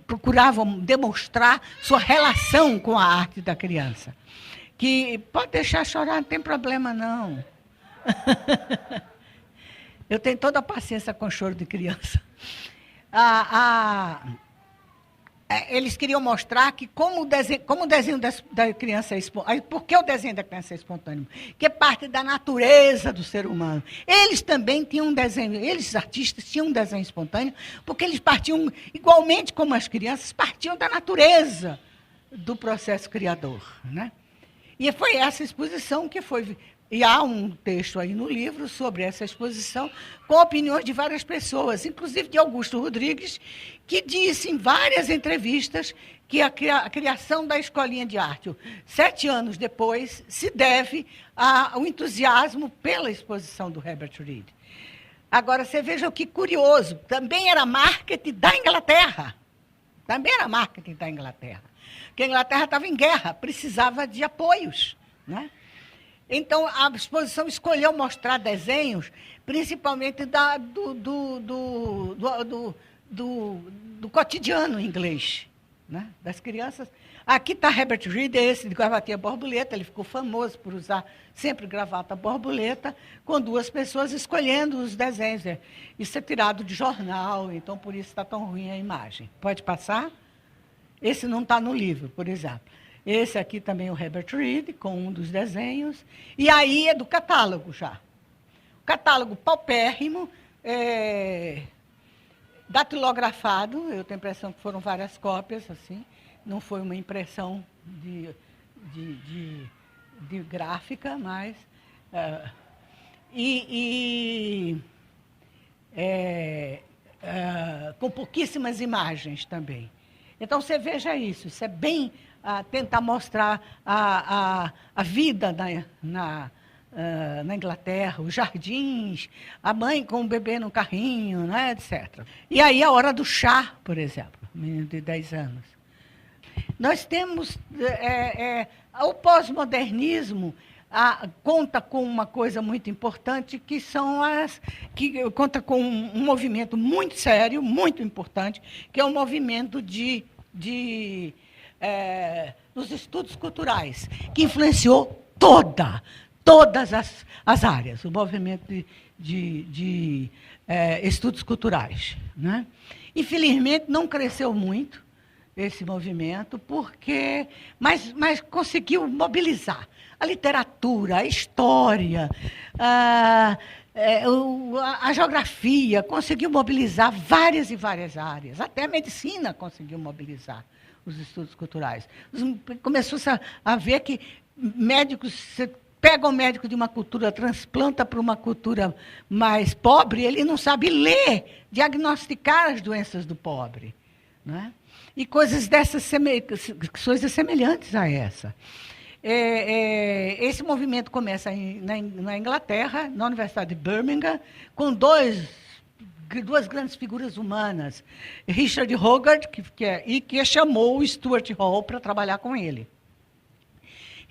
procuravam demonstrar sua relação com a arte da criança. Que pode deixar chorar, não tem problema, não. Eu tenho toda a paciência com choro de criança. Eles queriam mostrar que como o desenho da criança é espontâneo. Por que o desenho da criança é espontâneo? Que é parte da natureza do ser humano. Eles também tinham um desenho, eles artistas tinham um desenho espontâneo, porque eles partiam, igualmente como as crianças, partiam da natureza do processo criador. Né? E foi essa exposição que foi... E há um texto aí no livro sobre essa exposição, com opiniões de várias pessoas, inclusive de Augusto Rodrigues, que disse em várias entrevistas que a criação da Escolinha de Arte, 7 anos depois, se deve ao entusiasmo pela exposição do Herbert Reed. Agora, você veja o que curioso, também era marketing da Inglaterra. Também era marketing da Inglaterra. Porque a Inglaterra estava em guerra, precisava de apoios, né? Então, a exposição escolheu mostrar desenhos, principalmente do cotidiano inglês, né? Das crianças. Aqui está Herbert Reed, esse de gravatinha borboleta, ele ficou famoso por usar sempre gravata borboleta, com 2 pessoas escolhendo os desenhos. Isso é tirado de jornal, então por isso está tão ruim a imagem. Pode passar? Esse não está no livro, por exemplo. Esse aqui também é o Herbert Reed, com um dos desenhos. E aí é do catálogo já. O catálogo paupérrimo, datilografado. Eu tenho a impressão que foram várias cópias, assim. Não foi uma impressão de gráfica, mas... com pouquíssimas imagens também. Então, você veja isso. Isso é bem... tentar mostrar a vida na Inglaterra, os jardins, a mãe com o bebê no carrinho, né, etc. E aí a hora do chá, por exemplo, menino de 10 anos. Nós temos o pós-modernismo conta com uma coisa muito importante, que conta com um movimento muito sério, muito importante, que é o movimento nos estudos culturais, que influenciou todas as áreas, o movimento de estudos culturais. Né? Infelizmente, não cresceu muito esse movimento, mas conseguiu mobilizar a literatura, a história, a geografia, conseguiu mobilizar várias e várias áreas, até a medicina conseguiu mobilizar os estudos culturais. Começou-se a ver que médicos, você pega um médico de uma cultura, transplanta para uma cultura mais pobre, ele não sabe ler, diagnosticar as doenças do pobre. Né? E coisas semelhantes a essa. Esse movimento começa na Inglaterra, na Universidade de Birmingham, com duas grandes figuras humanas. Richard Hogarth, que chamou o Stuart Hall para trabalhar com ele.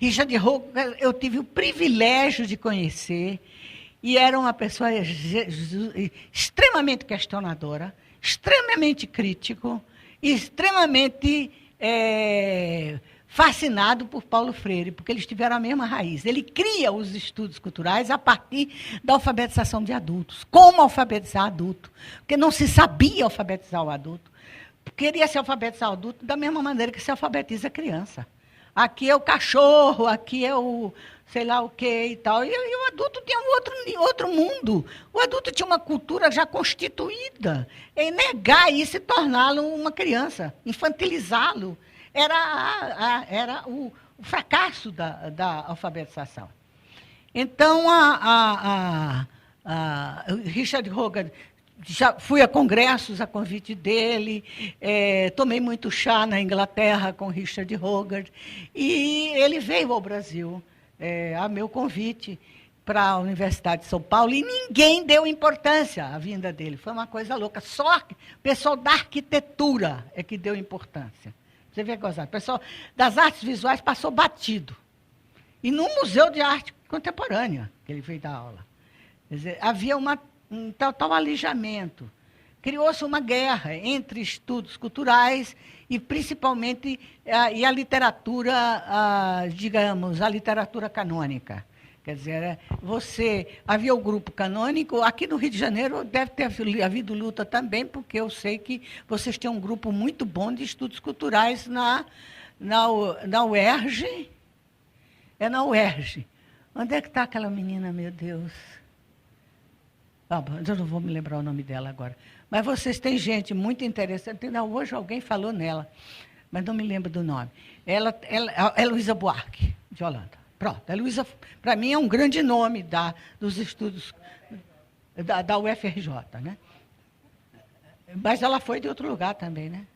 Richard Hogarth, eu tive o privilégio de conhecer, e era uma pessoa extremamente questionadora, extremamente crítico, extremamente fascinado por Paulo Freire, porque eles tiveram a mesma raiz. Ele cria os estudos culturais a partir da alfabetização de adultos. Como alfabetizar adulto? Porque não se sabia alfabetizar o adulto. Queria se alfabetizar o adulto da mesma maneira que se alfabetiza a criança. Aqui é o cachorro, aqui é o sei lá o quê e tal. E o adulto tinha outro mundo. O adulto tinha uma cultura já constituída. E negar isso e torná-lo uma criança, infantilizá-lo, era o fracasso da alfabetização. Então, Richard Hogarth, já fui a congressos a convite dele, tomei muito chá na Inglaterra com Richard Hogarth, e ele veio ao Brasil a meu convite para a Universidade de São Paulo, e ninguém deu importância à vinda dele. Foi uma coisa louca. Só o pessoal da arquitetura é que deu importância. Você vê gozar. O pessoal das artes visuais passou batido. E no Museu de Arte Contemporânea, que ele veio dar aula. Quer dizer, havia um tal alijamento. Criou-se uma guerra entre estudos culturais e, principalmente, a literatura, digamos, a literatura canônica. Quer dizer, havia o grupo canônico, aqui no Rio de Janeiro deve ter havido luta também, porque eu sei que vocês têm um grupo muito bom de estudos culturais na UERJ. É na UERJ. Onde é que está aquela menina, meu Deus? Eu não vou me lembrar o nome dela agora. Mas vocês têm gente muito interessante. Hoje alguém falou nela, mas não me lembro do nome. Ela é Luísa Buarque, de Holanda. Pronto, a Luísa, para mim, é um grande nome dos estudos da UFRJ, né? Mas ela foi de outro lugar também, né?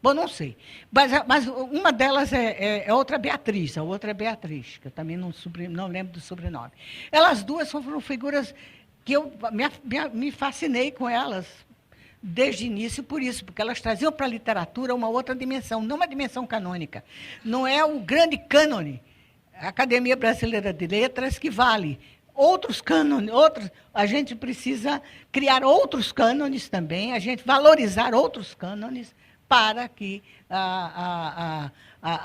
Bom, não sei. Mas uma delas é outra Beatriz, a outra é Beatriz, que eu também não lembro do sobrenome. Elas duas foram figuras que eu me fascinei com elas desde o início por isso, porque elas traziam para a literatura uma outra dimensão, não uma dimensão canônica. Não é o grande cânone, a Academia Brasileira de Letras, que vale. Outros cânones, a gente precisa criar outros cânones também, a gente valorizar outros cânones para que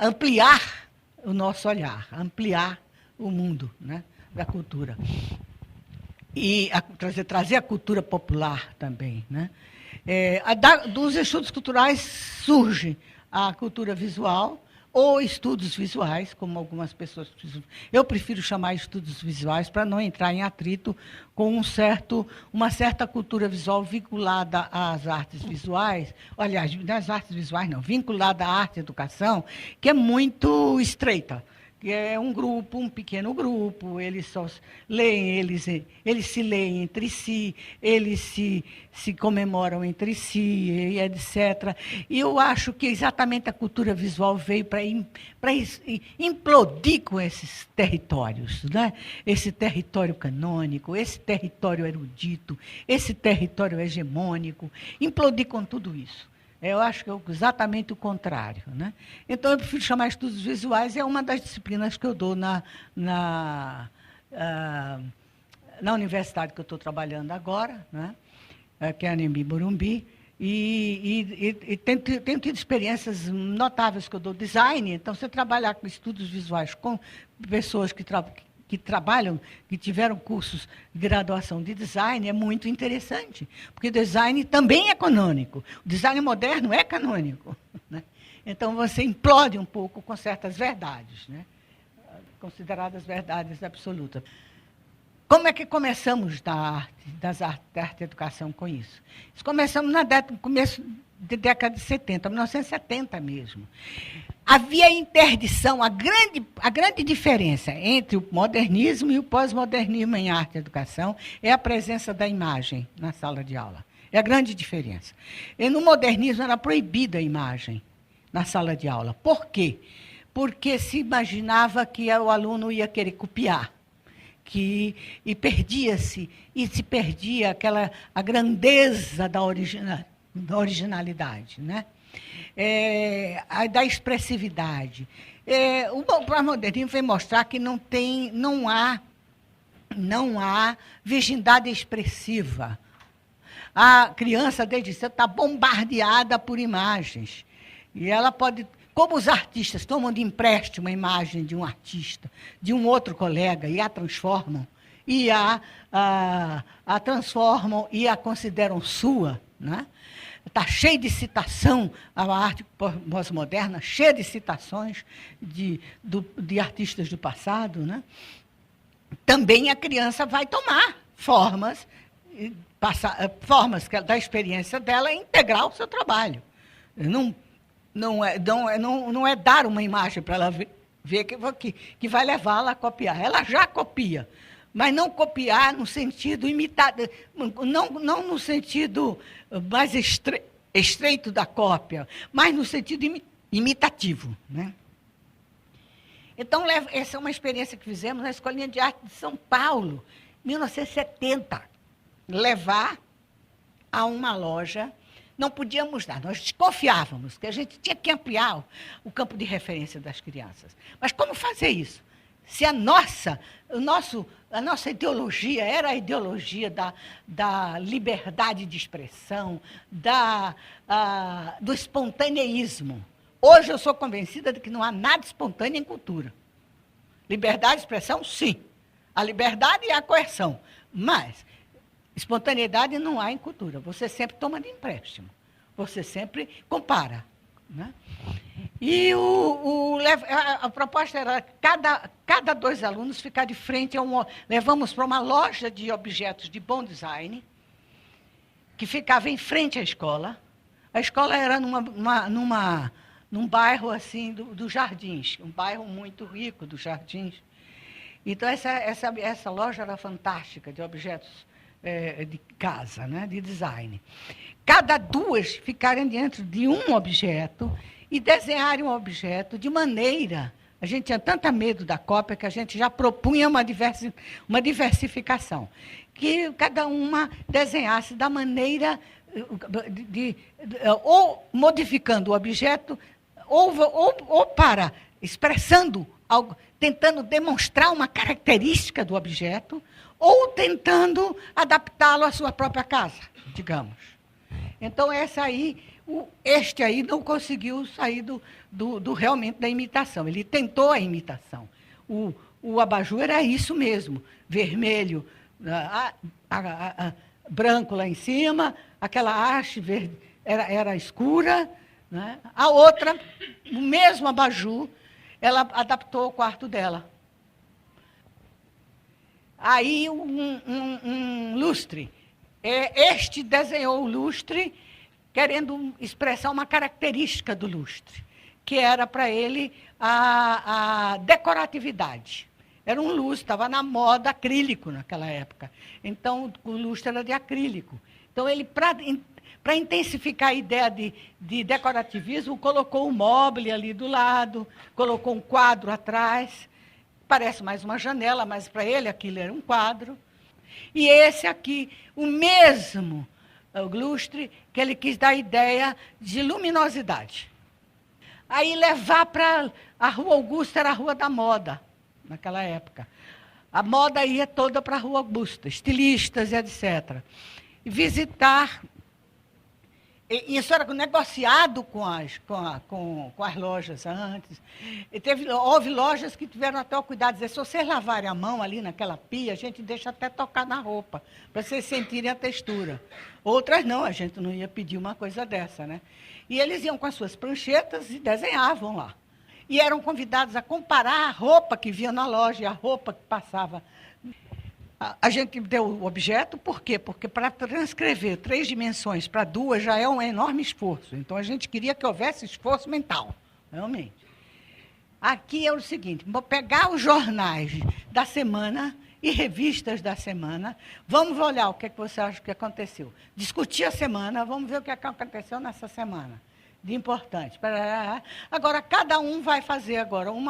ampliar o nosso olhar, ampliar o mundo, né, da cultura. E trazer a cultura popular também, né? Dos estudos culturais surge a cultura visual, ou estudos visuais, como algumas pessoas precisam. Eu prefiro chamar estudos visuais para não entrar em atrito com uma certa cultura visual vinculada às artes visuais, aliás, das artes visuais não, vinculada à arte e educação, que é muito estreita. Que é um pequeno grupo, eles só leem, eles se leem entre si, eles se comemoram entre si, e etc. E eu acho que exatamente a cultura visual veio para implodir com esses territórios, né? Esse território canônico, esse território erudito, esse território hegemônico, implodir com tudo isso. Eu acho que é exatamente o contrário, né? Então, eu prefiro chamar estudos visuais, é uma das disciplinas que eu dou na universidade que eu estou trabalhando agora, né? Que é a Anhembi Morumbi, e tenho tido experiências notáveis que eu dou design. Então, você trabalhar com estudos visuais com pessoas que tiveram cursos de graduação de design, é muito interessante, porque o design também é canônico. O design moderno é canônico, né? Então, você implode um pouco com certas verdades, né? Consideradas verdades absolutas. Como é que começamos da arte e educação com isso? Começamos no começo da década de 70, 1970 mesmo. Havia interdição, a grande diferença entre o modernismo e o pós-modernismo em arte e educação é a presença da imagem na sala de aula. É a grande diferença. E no modernismo era proibida a imagem na sala de aula. Por quê? Porque se imaginava que o aluno ia querer copiar. E se perdia a grandeza da originalidade, né? Da expressividade. O pós-modernismo vem mostrar que não há virgindade expressiva. A criança, desde cedo, está bombardeada por imagens. E ela pode... Como os artistas tomam de empréstimo a imagem de um artista, de um outro colega, e a transformam, e a transformam e a consideram sua, né? Está cheio de citação, a arte pós-moderna, cheia de citações de artistas do passado, né? Também a criança vai tomar formas da experiência dela e integrar o seu trabalho. Não é dar uma imagem para ela ver que vai levá-la a copiar. Ela já copia, mas não copiar no sentido imitado, não no sentido mais estreito da cópia, mas no sentido imitativo, né? Então, essa é uma experiência que fizemos na Escolinha de Arte de São Paulo, 1970. Levar a uma loja, não podíamos dar, nós desconfiávamos que a gente tinha que ampliar o campo de referência das crianças. Mas como fazer isso? Se a nossa ideologia era a ideologia da liberdade de expressão, do espontaneísmo. Hoje eu sou convencida de que não há nada espontâneo em cultura. Liberdade de expressão, sim. A liberdade e a coerção. Mas espontaneidade não há em cultura. Você sempre toma de empréstimo. Você sempre compara, né? E a proposta era cada 2 alunos ficar de frente a levamos para uma loja de objetos de bom design, que ficava em frente à escola. A escola era num bairro assim dos Jardins, um bairro muito rico dos Jardins. Então, essa loja era fantástica, de objetos de casa, né, de design. Cada 2 ficarem dentro de um objeto e desenharem um objeto de maneira... A gente tinha tanto medo da cópia que a gente já propunha uma diversificação. Que cada uma desenhasse da maneira... ou modificando o objeto, ou para expressando algo, tentando demonstrar uma característica do objeto, ou tentando adaptá-lo à sua própria casa, digamos. Então, este aí não conseguiu sair realmente da imitação. Ele tentou a imitação. O abajur era isso mesmo, vermelho, branco lá em cima, aquela haste verde era escura, né? A outra, o mesmo abajur, ela adaptou o quarto dela. Aí um lustre. Este desenhou o lustre querendo expressar uma característica do lustre, que era para ele a decoratividade. Era um lustre, estava na moda acrílico naquela época. Então, o lustre era de acrílico. Então, ele, para intensificar a ideia de decorativismo, colocou um móvel ali do lado, colocou um quadro atrás. Parece mais uma janela, mas para ele aquilo era um quadro. E esse aqui, o mesmo lustre, que ele quis dar a ideia de luminosidade. Aí levar para a Rua Augusta, era a Rua da Moda, naquela época. A moda ia toda para a Rua Augusta, estilistas e etc. E visitar... Isso era negociado com as lojas antes. Houve lojas que tiveram até o cuidado de dizer, se vocês lavarem a mão ali naquela pia, a gente deixa até tocar na roupa, para vocês sentirem a textura. Outras não, a gente não ia pedir uma coisa dessa, né? E eles iam com as suas pranchetas e desenhavam lá. E eram convidados a comparar a roupa que via na loja e a roupa que passava. A gente deu o objeto, por quê? Porque para transcrever 3 dimensões para 2 já é um enorme esforço. Então, a gente queria que houvesse esforço mental, realmente. Aqui é o seguinte, vou pegar os jornais da semana e revistas da semana, vamos olhar o que você acha que aconteceu. Discutir a semana, vamos ver o que aconteceu nessa semana, de importante. Agora, cada um vai fazer agora um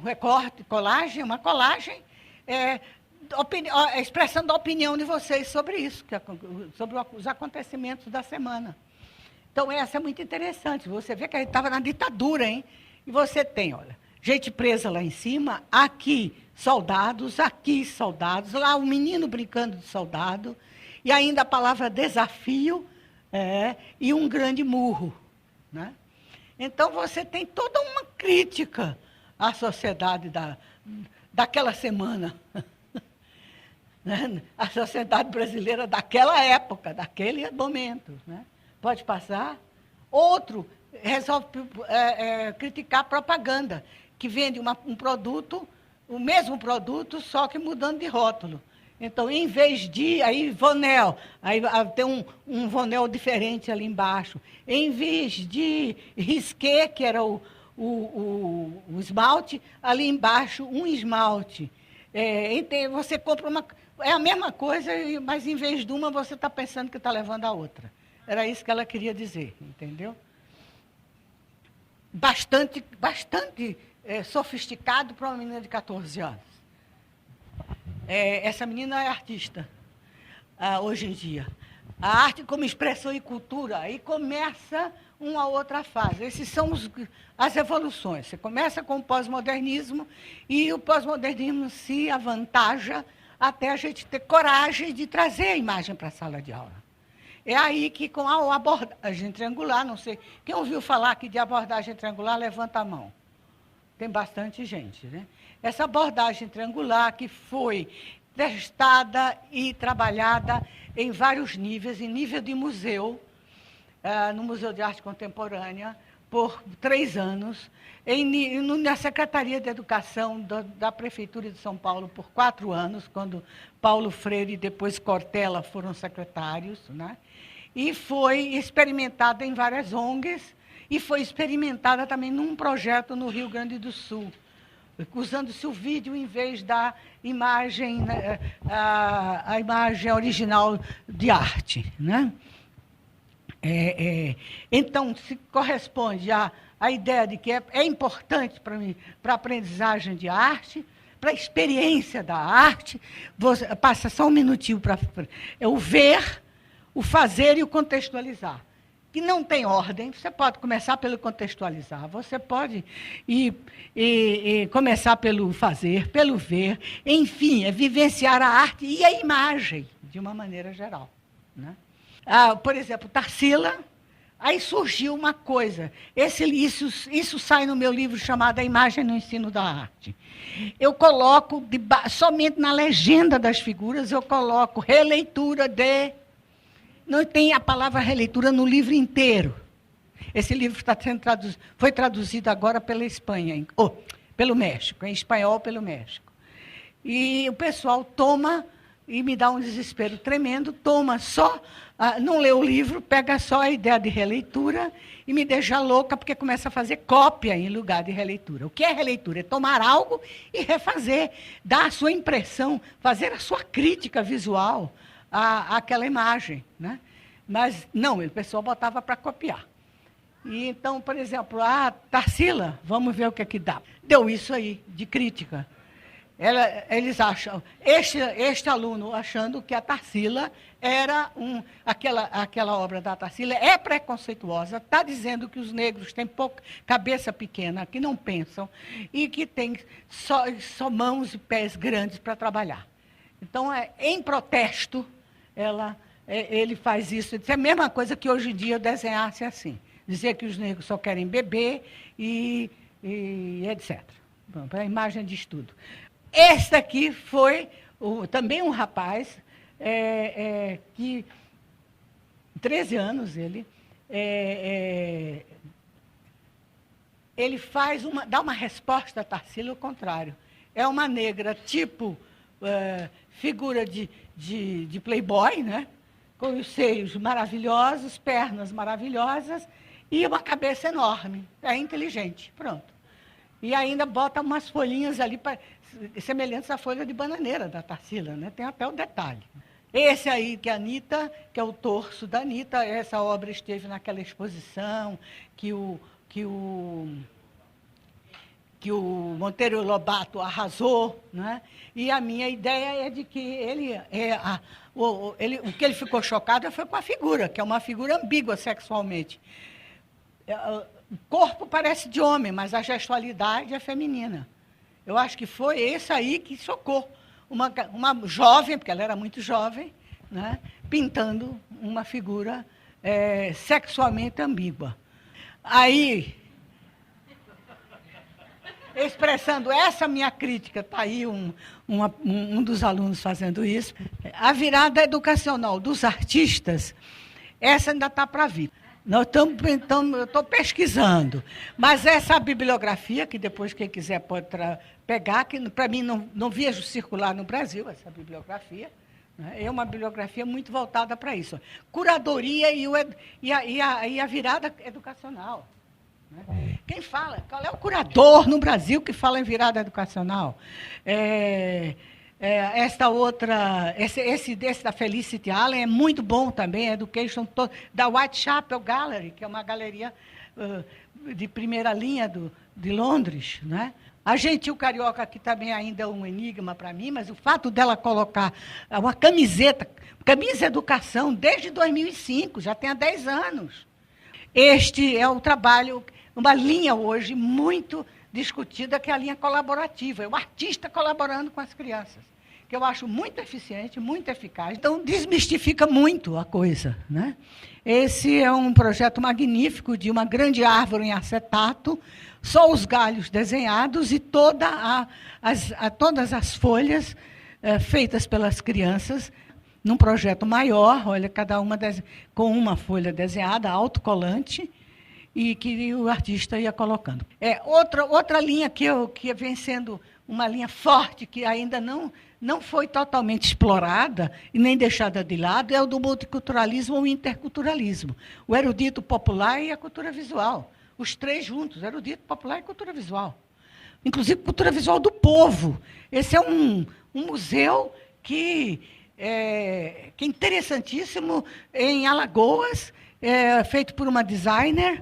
recorte, uma colagem, expressando a opinião de vocês sobre isso, sobre os acontecimentos da semana. Então, essa é muito interessante. Você vê que a gente estava na ditadura, hein? E você tem, olha, gente presa lá em cima, aqui soldados, lá o menino brincando de soldado, e ainda a palavra desafio, e um grande murro, né? Então, você tem toda uma crítica à sociedade daquela semana, né? A sociedade brasileira daquela época, daquele momento, né? Pode passar. Outro resolve criticar a propaganda, que vende um produto, o mesmo produto, só que mudando de rótulo. Então, em vez de, aí Vonel, aí tem um Vonel diferente ali embaixo. Em vez de Risqué, que era o esmalte, ali embaixo um esmalte. Você compra uma... É a mesma coisa, mas em vez de uma, você está pensando que está levando a outra. Era isso que ela queria dizer, entendeu? Bastante sofisticado para uma menina de 14 anos. Essa menina é artista, hoje em dia. A arte como expressão e cultura, aí começa uma outra fase. Essas são as evoluções. Você começa com o pós-modernismo e o pós-modernismo se avantaja até a gente ter coragem de trazer a imagem para a sala de aula. É aí que, com a abordagem triangular, não sei, quem ouviu falar aqui de abordagem triangular, levanta a mão. Tem bastante gente, né? Essa abordagem triangular que foi testada e trabalhada em vários níveis, em nível de museu, no Museu de Arte Contemporânea, por 3 anos, na Secretaria de Educação da Prefeitura de São Paulo por 4 anos, quando Paulo Freire e depois Cortella foram secretários, né? E foi experimentada em várias ONGs, e foi experimentada também num projeto no Rio Grande do Sul, usando-se o vídeo em vez da imagem, a imagem original de arte, né? Então, se corresponde à ideia de que é importante para mim, para a aprendizagem de arte, para a experiência da arte, passa só um minutinho para o ver, o fazer e o contextualizar. Que não tem ordem, você pode começar pelo contextualizar, você pode começar pelo fazer, pelo ver, enfim, vivenciar a arte e a imagem, de uma maneira geral, né? Por exemplo, Tarsila, aí surgiu uma coisa, isso sai no meu livro chamado A Imagem no Ensino da Arte. Eu coloco, somente na legenda das figuras, eu coloco releitura de... Não tem a palavra releitura no livro inteiro. Esse livro foi traduzido agora pela Espanha, pelo México, em espanhol pelo México. E o pessoal toma, e me dá um desespero tremendo, toma só, não lê o livro, pega só a ideia de releitura e me deixa louca, porque começa a fazer cópia em lugar de releitura. O que é releitura? É tomar algo e refazer, dar a sua impressão, fazer a sua crítica visual àquela imagem, né? Mas não, o pessoal botava para copiar. E então, por exemplo, a Tarsila, vamos ver o que é que dá. Deu isso aí, de crítica. Eles acham, este aluno achando que a Tarsila era aquela obra da Tarsila é preconceituosa, está dizendo que os negros têm cabeça pequena, que não pensam e que têm só mãos e pés grandes para trabalhar. Então, em protesto, ele faz isso. Isso é a mesma coisa que hoje em dia eu desenhasse assim. Dizer que os negros só querem beber e etc. Bom, para a imagem de estudo. Este aqui foi também um rapaz que, 13 anos, ele dá uma resposta a Tarsila ao contrário. É uma negra tipo figura de playboy, né? Com os seios maravilhosos, pernas maravilhosas e uma cabeça enorme. É inteligente, pronto. E ainda bota umas folhinhas ali semelhantes à folha de bananeira da Tarsila, né? Tem até o detalhe. Esse aí, que é a Anitta, que é o torso da Anitta, essa obra esteve naquela exposição que que o Monteiro Lobato arrasou, né? E a minha ideia é de que o que ele ficou chocado foi com a figura, que é uma figura ambígua sexualmente. O corpo parece de homem, mas a gestualidade é feminina. Eu acho que foi esse aí que chocou. Uma jovem, porque ela era muito jovem, né? Pintando uma figura sexualmente ambígua. Aí, expressando essa minha crítica, está aí um dos alunos fazendo isso, a virada educacional dos artistas, essa ainda está para vir. Eu estou pesquisando, mas essa bibliografia, que depois quem quiser pode pegar, que para mim não vejo circular no Brasil essa bibliografia, né? É uma bibliografia muito voltada para isso. Curadoria e a virada educacional. Né? Quem fala? Qual é o curador no Brasil que fala em virada educacional? Esta outra, esse da Felicity Allen é muito bom também, Education, da Whitechapel Gallery, que é uma galeria de primeira linha de Londres. Né? A Gentil Carioca, que também ainda é um enigma para mim, mas o fato dela colocar uma camisa educação, desde 2005, já tem há 10 anos. Este é um trabalho, uma linha hoje muito discutida, que é a linha colaborativa, é o artista colaborando com as crianças, que eu acho muito eficiente, muito eficaz. Então, desmistifica muito a coisa. Né? Esse é um projeto magnífico de uma grande árvore em acetato, só os galhos desenhados e todas as folhas feitas pelas crianças, num projeto maior, olha, cada uma com uma folha desenhada, autocolante, e que o artista ia colocando. Outra linha que vem sendo uma linha forte, que ainda não foi totalmente explorada e nem deixada de lado, é o do multiculturalismo ou interculturalismo. O erudito popular e a cultura visual. Os três juntos, erudito popular e cultura visual. Inclusive, cultura visual do povo. Esse é um museu que é interessantíssimo, em Alagoas, feito por uma designer.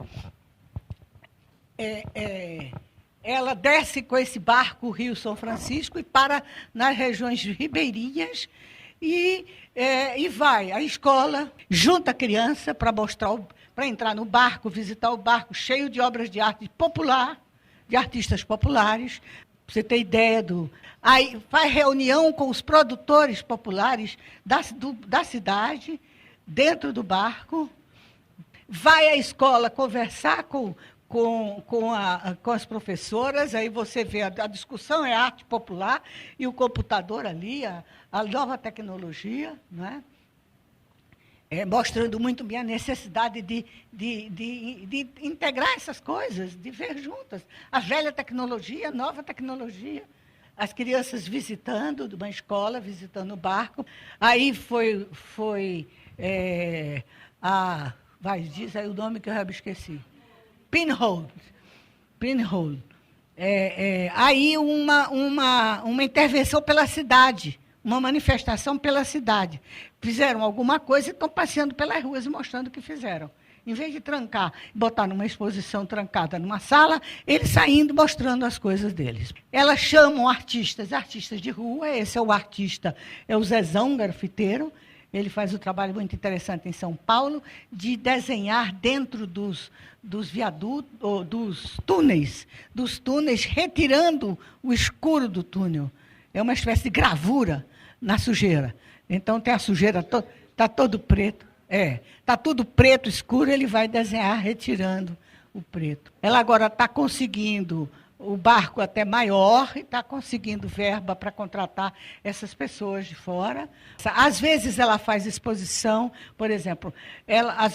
Ela desce com esse barco o Rio São Francisco e para nas regiões ribeirinhas e vai à escola, junta a criança para entrar no barco, visitar o barco cheio de obras de arte popular, de artistas populares. Pra você ter ideia aí faz reunião com os produtores populares da cidade, dentro do barco, vai à escola conversar com as professoras, aí você vê a discussão é arte popular e o computador ali, a nova tecnologia, né? Mostrando muito bem a necessidade de integrar essas coisas, de ver juntas. A velha tecnologia, a nova tecnologia. As crianças visitando uma escola, visitando o barco. Aí diz aí o nome que eu já me esqueci. Pinhole. Aí uma intervenção pela cidade, uma manifestação pela cidade. Fizeram alguma coisa e estão passeando pelas ruas e mostrando o que fizeram. Em vez de trancar, botar numa exposição trancada numa sala, eles saindo mostrando as coisas deles. Elas chamam artistas de rua, esse é o artista, é o Zezão, grafiteiro. Ele faz um trabalho muito interessante em São Paulo, de desenhar dentro dos viadutos, ou dos túneis, retirando o escuro do túnel. É uma espécie de gravura na sujeira. Então, tem a sujeira, está todo preto. Está tudo preto, escuro, ele vai desenhar retirando o preto. Ela agora está conseguindo o barco até maior e está conseguindo verba para contratar essas pessoas de fora. Às vezes ela faz exposição, por exemplo,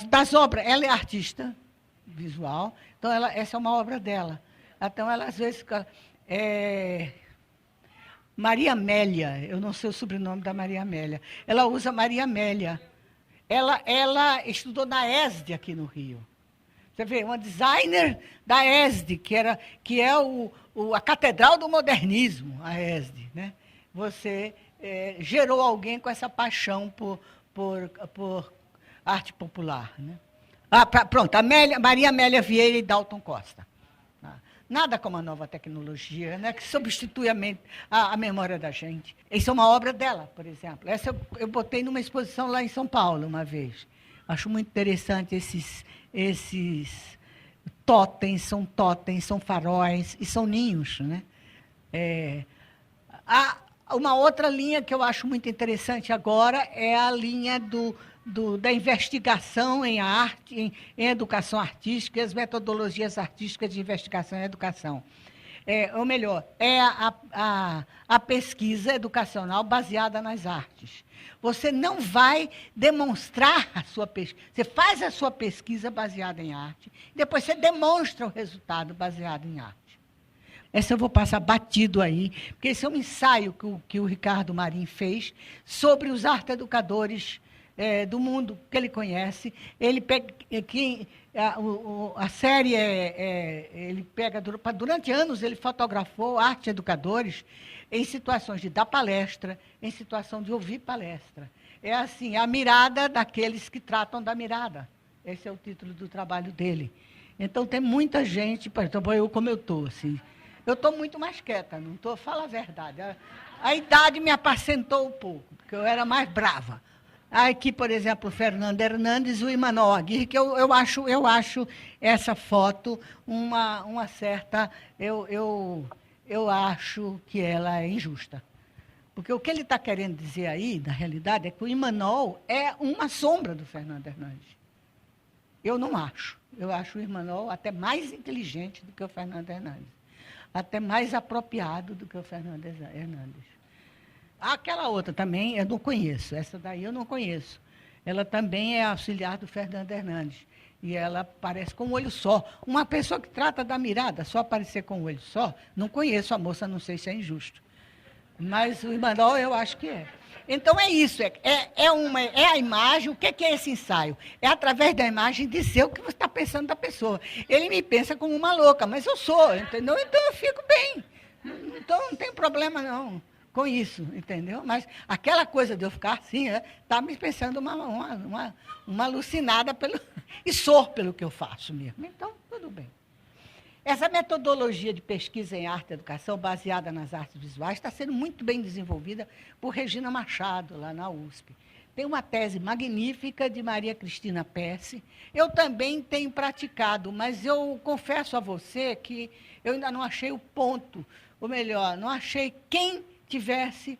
das obras, ela é artista visual, então essa é uma obra dela. Então ela às vezes Maria Amélia, eu não sei o sobrenome da Maria Amélia, ela usa Maria Amélia. Ela estudou na ESD aqui no Rio. Você vê, uma designer da ESD, que é a catedral do modernismo, a ESD. Né? Você gerou alguém com essa paixão por arte popular. Né? Pronto, Maria Amélia Vieira e Dalton Costa. Nada como a nova tecnologia, né, que substitui a memória da gente. Isso é uma obra dela, por exemplo. Essa eu botei numa exposição lá em São Paulo uma vez. Acho muito interessante esses totens, são faróis e são ninhos, né? Há uma outra linha que eu acho muito interessante agora é a linha da investigação em arte, em educação artística e as metodologias artísticas de investigação em educação. Ou melhor, é a pesquisa educacional baseada nas artes. Você não vai demonstrar a sua pesquisa, você faz a sua pesquisa baseada em arte, depois você demonstra o resultado baseado em arte. Essa eu vou passar batido aí, porque esse é um ensaio que o Ricardo Marim fez sobre os arte-educadores do mundo que ele conhece. Ele pega, a série ele pega, durante anos ele fotografou arte-educadores em situações de dar palestra, em situação de ouvir palestra. É assim, a mirada daqueles que tratam da mirada. Esse é o título do trabalho dele. Então, tem muita gente, por exemplo, eu como eu estou, assim, eu estou muito mais quieta, não estou, fala a verdade. A idade me apacentou um pouco, porque eu era mais brava. Aqui, por exemplo, o Fernando Hernandes e o Imanol Aguirre, que eu acho essa foto uma certa... Eu acho que ela é injusta. Porque o que ele está querendo dizer aí, na realidade, é que o Imanol é uma sombra do Fernando Hernandes. Eu não acho. Eu acho o Imanol até mais inteligente do que o Fernando Hernandes. Até mais apropriado do que o Fernando Hernandes. Aquela outra também eu não conheço. Essa daí eu não conheço. Ela também é auxiliar do Fernando Hernandes. E ela aparece com um olho só. Uma pessoa que trata da mirada, só aparecer com um olho só, não conheço a moça, não sei se é injusto. Mas o Imanol eu acho que é. Então é isso, é a imagem. O que é esse ensaio? É através da imagem dizer o que você está pensando da pessoa. Ele me pensa como uma louca, mas eu sou, entendeu? Então eu fico bem. Então não tem problema não com isso, entendeu? Mas aquela coisa de eu ficar assim, está me pensando uma alucinada e sou pelo que eu faço mesmo. Então, tudo bem. Essa metodologia de pesquisa em arte e educação, baseada nas artes visuais, está sendo muito bem desenvolvida por Regina Machado, lá na USP. Tem uma tese magnífica de Maria Cristina Pesce. Eu também tenho praticado, mas eu confesso a você que eu ainda não achei o ponto, ou melhor, não achei quem tivesse...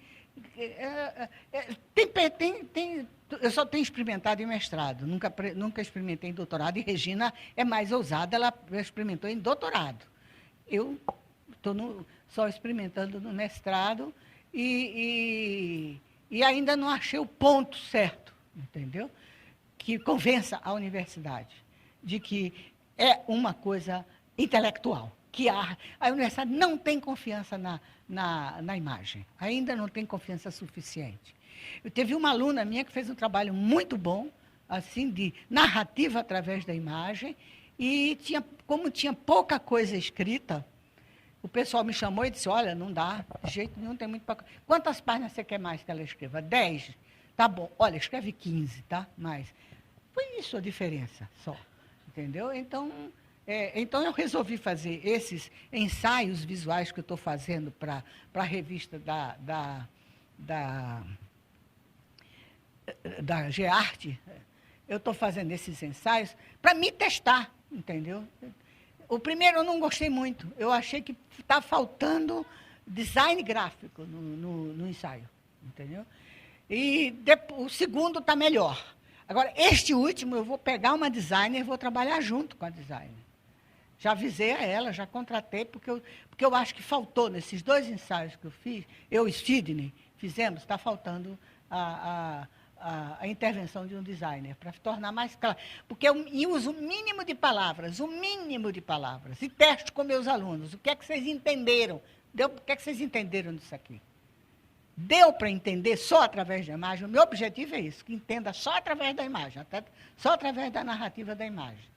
Eu só tenho experimentado em mestrado, nunca experimentei em doutorado, e Regina é mais ousada, ela experimentou em doutorado. Eu estou só experimentando no mestrado e ainda não achei o ponto certo, entendeu? Que convença a universidade de que é uma coisa intelectual, que a universidade não tem confiança na imagem, ainda não tem confiança suficiente. Eu teve uma aluna minha que fez um trabalho muito bom, assim, de narrativa através da imagem, e como tinha pouca coisa escrita, o pessoal me chamou e disse, olha, não dá, de jeito nenhum, tem muito pouca... Quantas páginas você quer mais que ela escreva? 10? Tá bom, olha, escreve 15, tá? Mais. Foi isso a diferença só, entendeu? Então eu resolvi fazer esses ensaios visuais que eu estou fazendo para a revista da Gearte. Eu estou fazendo esses ensaios para me testar, entendeu? O primeiro eu não gostei muito. Eu achei que está faltando design gráfico no ensaio, entendeu? E o segundo está melhor. Agora, este último, eu vou pegar uma designer e vou trabalhar junto com a designer. Já avisei a ela, já contratei, porque eu acho que faltou, nesses 2 ensaios que eu fiz, eu e Sidney fizemos, está faltando a intervenção de um designer, para tornar mais claro. Porque eu uso o mínimo de palavras, e testo com meus alunos. O que é que vocês entenderam? O que é que vocês entenderam disso aqui? Deu para entender só através da imagem? O meu objetivo é isso, que entenda só através da imagem, só através da narrativa da imagem.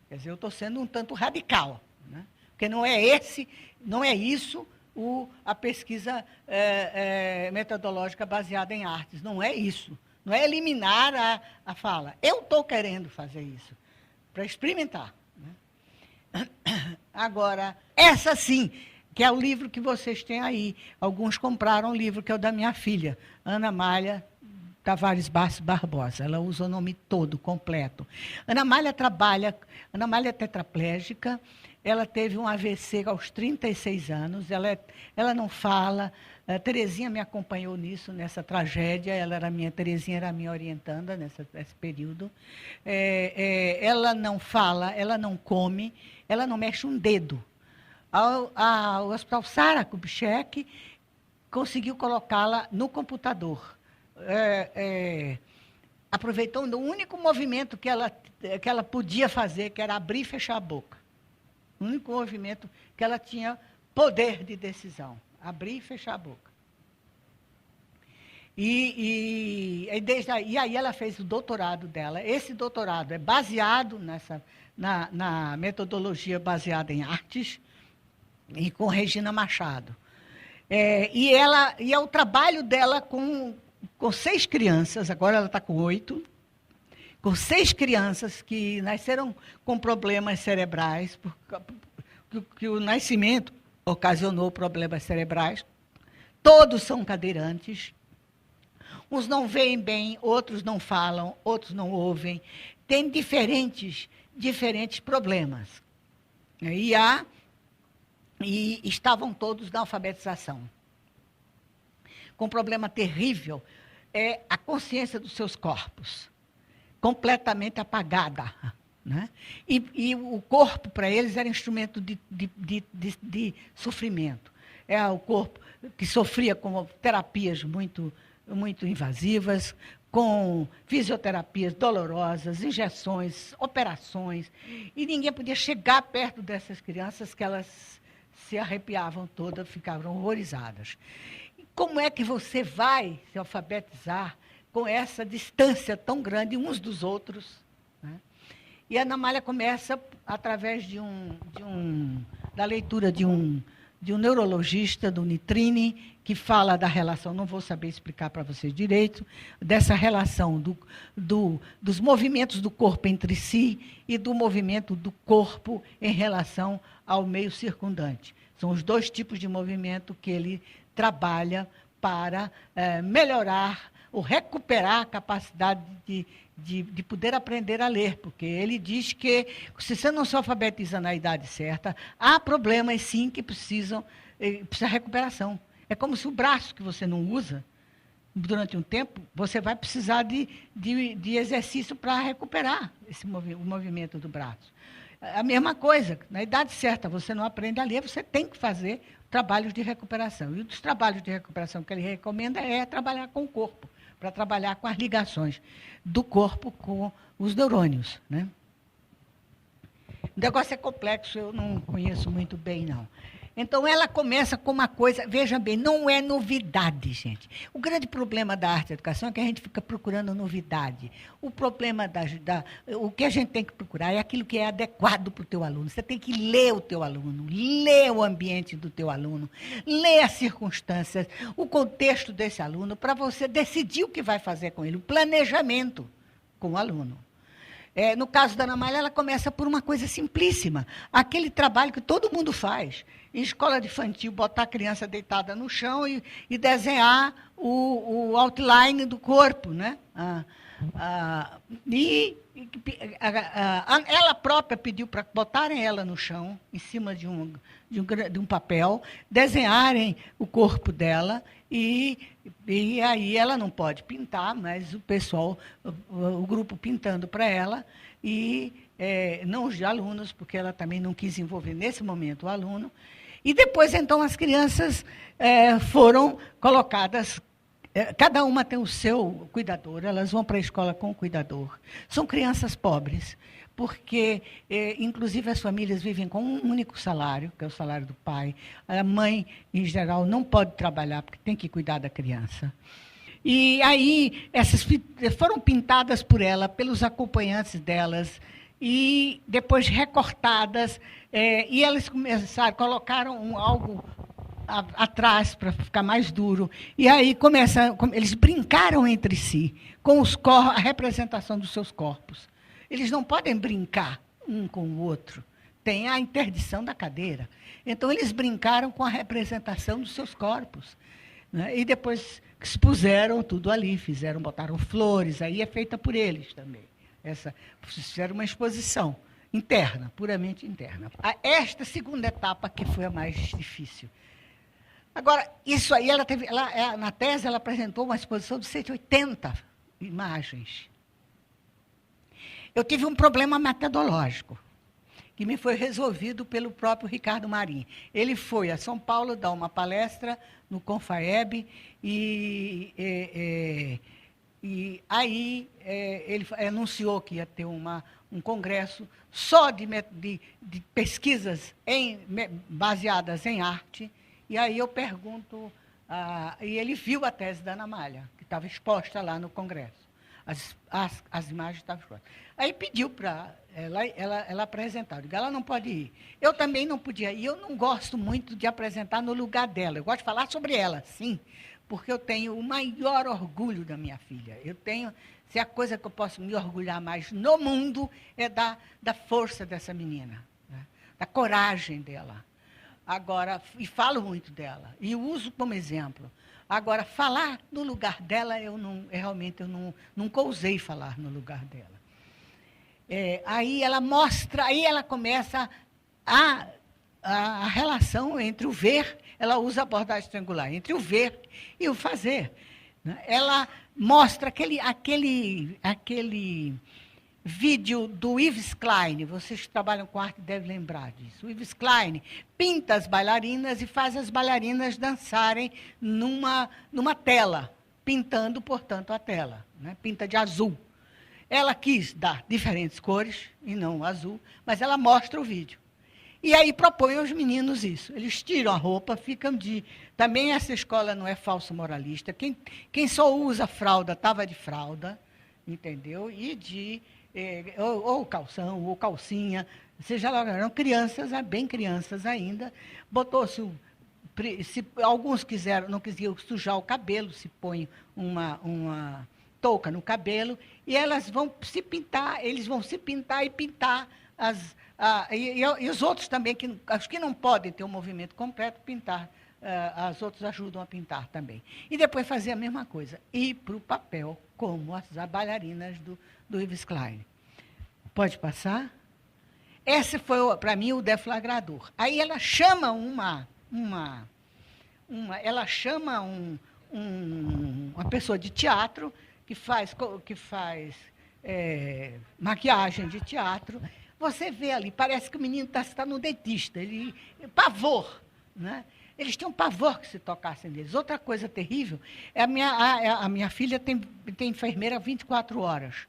Quer dizer, eu estou sendo um tanto radical, né? Porque não é isso a pesquisa metodológica baseada em artes, não é isso. Não é eliminar a fala. Eu estou querendo fazer isso, para experimentar, né? Agora, essa sim, que é o livro que vocês têm aí. Alguns compraram o livro, que é o da minha filha, Ana Amália Tavares Bastos Barbosa. Ela usa o nome todo, completo. Ana Amália é tetraplégica, ela teve um AVC aos 36 anos, ela não fala. A Terezinha me acompanhou nessa tragédia, Terezinha era minha orientanda nesse período. Ela não fala, ela não come, ela não mexe um dedo. O Hospital Sara Kubitschek conseguiu colocá-la no computador. Aproveitando o único movimento que ela podia fazer, que era abrir e fechar a boca. O único movimento que ela tinha poder de decisão. Abrir e fechar a boca. E aí ela fez o doutorado dela. Esse doutorado é baseado na metodologia baseada em artes e com Regina Machado. E é o trabalho dela com 6 crianças, agora ela está com 8, com 6 crianças que nasceram com problemas cerebrais, porque o nascimento ocasionou problemas cerebrais. Todos são cadeirantes. Uns não veem bem, outros não falam, outros não ouvem. Tem diferentes problemas. E estavam todos na alfabetização. Com um problema terrível é a consciência dos seus corpos, completamente apagada. Né? E o corpo, para eles, era instrumento de sofrimento. É o corpo que sofria com terapias muito invasivas, com fisioterapias dolorosas, injeções, operações. E ninguém podia chegar perto dessas crianças, que elas se arrepiavam todas, ficavam horrorizadas. E como é que você vai se alfabetizar com essa distância tão grande uns dos outros? Né? E a Ana Amália começa através da leitura de um neurologista, do Nitrini, que fala da relação, não vou saber explicar para vocês direito, dessa relação dos movimentos do corpo entre si e do movimento do corpo em relação ao meio circundante. São os 2 tipos de movimento que ele trabalha para melhorar ou recuperar a capacidade de poder aprender a ler, porque ele diz que, se você não se alfabetiza na idade certa, há problemas, sim, que precisa recuperação. É como se o braço que você não usa, durante um tempo, você vai precisar de exercício para recuperar o movimento do braço. A mesma coisa, na idade certa, você não aprende a ler, você tem que fazer trabalhos de recuperação. E um dos trabalhos de recuperação que ele recomenda é trabalhar com o corpo, para trabalhar com as ligações do corpo com os neurônios. Né? O negócio é complexo, eu não conheço muito bem, não. Então, ela começa com uma coisa, veja bem, não é novidade, gente. O grande problema da arte e educação é que a gente fica procurando novidade. O problema o que a gente tem que procurar é aquilo que é adequado para o teu aluno. Você tem que ler o teu aluno, ler o ambiente do teu aluno, ler as circunstâncias, o contexto desse aluno, para você decidir o que vai fazer com ele, o planejamento com o aluno. No caso da Ana Amália, ela começa por uma coisa simplíssima, aquele trabalho que todo mundo faz. Em escola de infantil, botar a criança deitada no chão e desenhar o outline do corpo. Né? Ela própria pediu para botarem ela no chão, em cima de um papel, desenharem o corpo dela, e aí ela não pode pintar, mas o grupo pintando para ela, e não os alunos, porque ela também não quis envolver nesse momento o aluno. E depois, então, as crianças foram colocadas, cada uma tem o seu cuidador, elas vão para a escola com o cuidador. São crianças pobres, porque, inclusive, as famílias vivem com um único salário, que é o salário do pai. A mãe, em geral, não pode trabalhar, porque tem que cuidar da criança. E aí, essas foram pintadas por ela, pelos acompanhantes delas, e depois recortadas, e elas colocaram algo atrás para ficar mais duro. E aí eles brincaram entre si com a representação dos seus corpos. Eles não podem brincar um com o outro. tem a interdição da cadeira. Então, eles brincaram com a representação dos seus corpos, né? E depois expuseram tudo ali, botaram flores, aí é feita por eles também. Fizeram uma exposição interna, puramente interna. Esta segunda etapa que foi a mais difícil. Agora, isso aí, na tese, ela apresentou uma exposição de 180 imagens. Eu tive um problema metodológico, que me foi resolvido pelo próprio Ricardo Marim. Ele foi a São Paulo dar uma palestra no Confaeb e aí ele anunciou que ia ter um congresso só de pesquisas baseadas em arte. E aí eu pergunto, e ele viu a tese da Ana Malha, que estava exposta lá no congresso. As imagens estavam expostas. Aí pediu para ela apresentar. Eu digo, ela não pode ir. Eu também não podia ir. Eu não gosto muito de apresentar no lugar dela. Eu gosto de falar sobre ela, sim, porque eu tenho o maior orgulho da minha filha. Se a coisa que eu posso me orgulhar mais no mundo é da força dessa menina, né? Da coragem dela. Agora, e falo muito dela, e uso como exemplo. Agora, falar no lugar dela, realmente eu nunca ousei falar no lugar dela. Aí ela começa a relação entre o ver, ela usa a abordagem triangular, entre o ver e o fazer, né? Ela mostra aquele vídeo do Yves Klein, vocês que trabalham com arte devem lembrar disso. O Yves Klein pinta as bailarinas e faz as bailarinas dançarem numa tela, pintando, portanto, a tela, né? Pinta de azul. Ela quis dar diferentes cores, e não azul, mas ela mostra o vídeo. E aí propõe aos meninos isso. Eles tiram a roupa, ficam de... Também essa escola não é falso moralista. Quem só usa fralda, estava de fralda, entendeu? E de... ou calção, ou calcinha, seja lá, eram crianças, bem crianças ainda. Botou-se... alguns não quisiam sujar o cabelo, se põe uma touca no cabelo, e elas vão se pintar, eles vão se pintar e pintar e os outros também, os que não podem ter um movimento completo, pintar, as outras ajudam a pintar também. E depois fazer a mesma coisa, ir para o papel, como as bailarinas do Yves Klein. Pode passar? Esse foi, para mim, o deflagrador. Aí ela chama uma pessoa de teatro que faz maquiagem de teatro. Você vê ali, parece que o menino está no dentista, pavor, né? Eles tinham pavor que se tocassem neles. Outra coisa terrível, a minha filha tem enfermeira 24 horas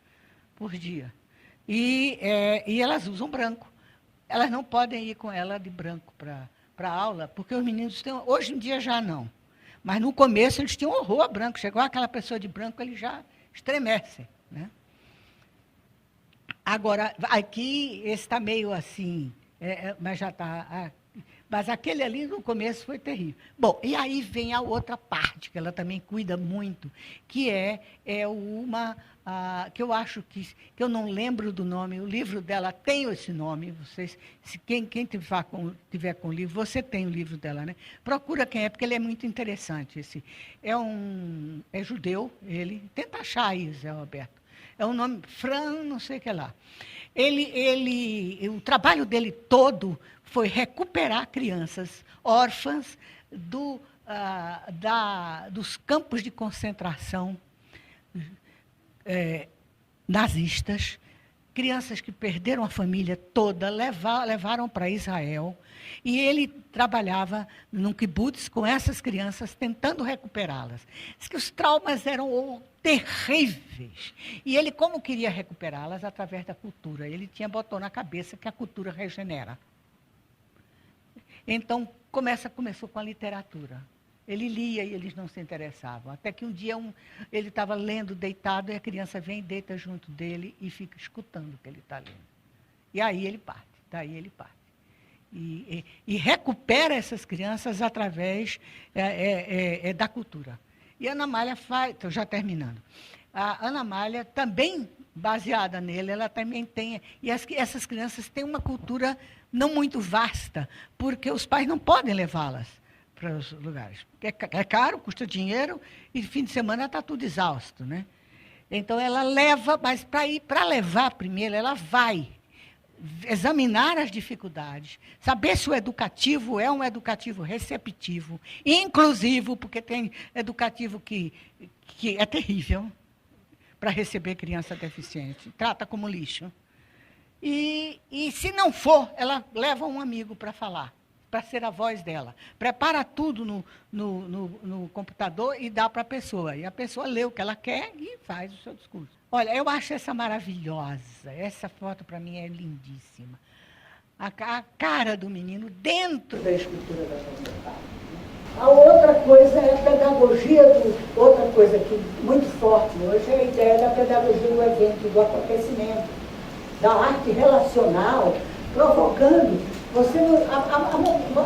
por dia. E elas usam branco. Elas não podem ir com ela de branco para a aula, porque os meninos têm... Hoje em dia já não. Mas no começo eles tinham horror a branco. Chegou aquela pessoa de branco, eles já estremecem, né? Agora, aqui, esse está meio assim, mas já está... Mas aquele ali, no começo, foi terrível. Bom, e aí vem a outra parte, que ela também cuida muito, que é uma... que eu acho que eu não lembro do nome, o livro dela tem esse nome, vocês, quem tiver com o livro, você tem o livro dela, né? Procura quem é, porque ele é muito interessante. É judeu, ele... Tenta achar aí, Zé Roberto. É um nome, Fran, não sei o que lá. O trabalho dele todo foi recuperar crianças órfãs dos campos de concentração nazistas, crianças que perderam a família toda, levaram para Israel, e ele trabalhava num kibutz com essas crianças, tentando recuperá-las. Diz que os traumas eram terríveis, e ele, como queria recuperá-las? Através da cultura. Ele botou na cabeça que a cultura regenera. Então, começou com a literatura. Ele lia e eles não se interessavam. Até que um dia ele estava lendo deitado e a criança vem e deita junto dele e fica escutando o que ele está lendo. E aí ele parte, daí ele parte. E recupera essas crianças através da cultura. E a Ana Malha faz... Estou já terminando. A Ana Malha, também baseada nele, ela também tem... E essas crianças têm uma cultura não muito vasta, porque os pais não podem levá-las para os lugares. É caro, custa dinheiro, e fim de semana está tudo exausto, né? Então, ela leva, mas para levar primeiro, ela vai examinar as dificuldades, saber se o educativo é um educativo receptivo, inclusivo, porque tem educativo que é terrível para receber criança deficiente, trata como lixo. E se não for, ela leva um amigo para falar, para ser a voz dela. Prepara tudo no computador e dá para a pessoa. E a pessoa lê o que ela quer e faz o seu discurso. Olha, eu acho essa maravilhosa. Essa foto, para mim, é lindíssima. A cara do menino dentro da escultura da sociedade. A outra coisa é a pedagogia outra coisa que muito forte hoje é a ideia da pedagogia do evento, do acontecimento, da arte relacional, provocando.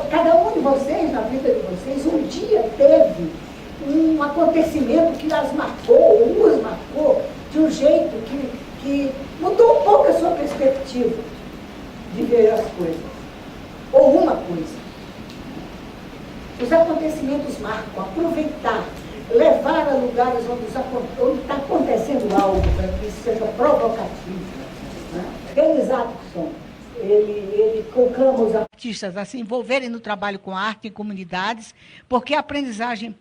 Cada um de vocês, na vida de vocês, um dia teve um acontecimento que as marcou, ou os marcou, de um jeito que mudou um pouco a sua perspectiva de ver as coisas. Ou uma coisa. Os acontecimentos marcam, aproveitar, levar a lugares onde está acontecendo algo, para que isso seja provocativo. Né? Denis Atkinson, ele conclama os artistas a se envolverem no trabalho com arte em comunidades, porque a aprendizagem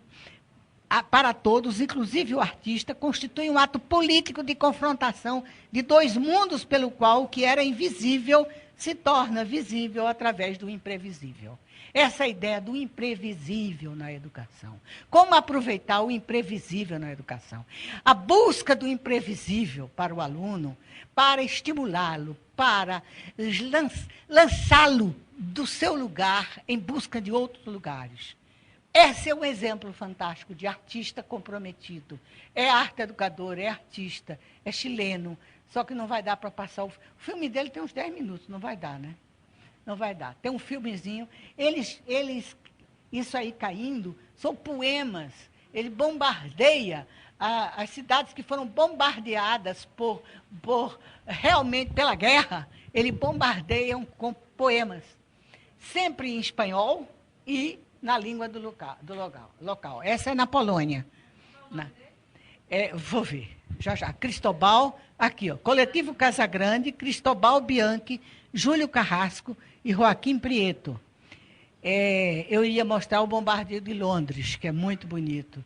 para todos, inclusive o artista, constitui um ato político de confrontação de dois mundos pelo qual o que era invisível se torna visível através do imprevisível. Essa ideia do imprevisível na educação. Como aproveitar o imprevisível na educação? A busca do imprevisível para o aluno, para estimulá-lo, para lançá-lo do seu lugar em busca de outros lugares. Esse é um exemplo fantástico de artista comprometido. É arte educador, é artista, é chileno, só que não vai dar para passar. O filme dele tem uns 10 minutos, não vai dar, né? Não vai dar. Tem um filmezinho. Isso aí caindo, são poemas. Ele bombardeia as cidades que foram bombardeadas realmente pela guerra. Ele bombardeia com poemas. Sempre em espanhol e na língua do local. Essa é na Polônia. Vou ver, já. Cristóbal, aqui, ó, Coletivo Casagrande, Cristóbal Bianchi, Júlio Carrasco e Joaquim Prieto. Eu ia mostrar o bombardeio de Londres, que é muito bonito.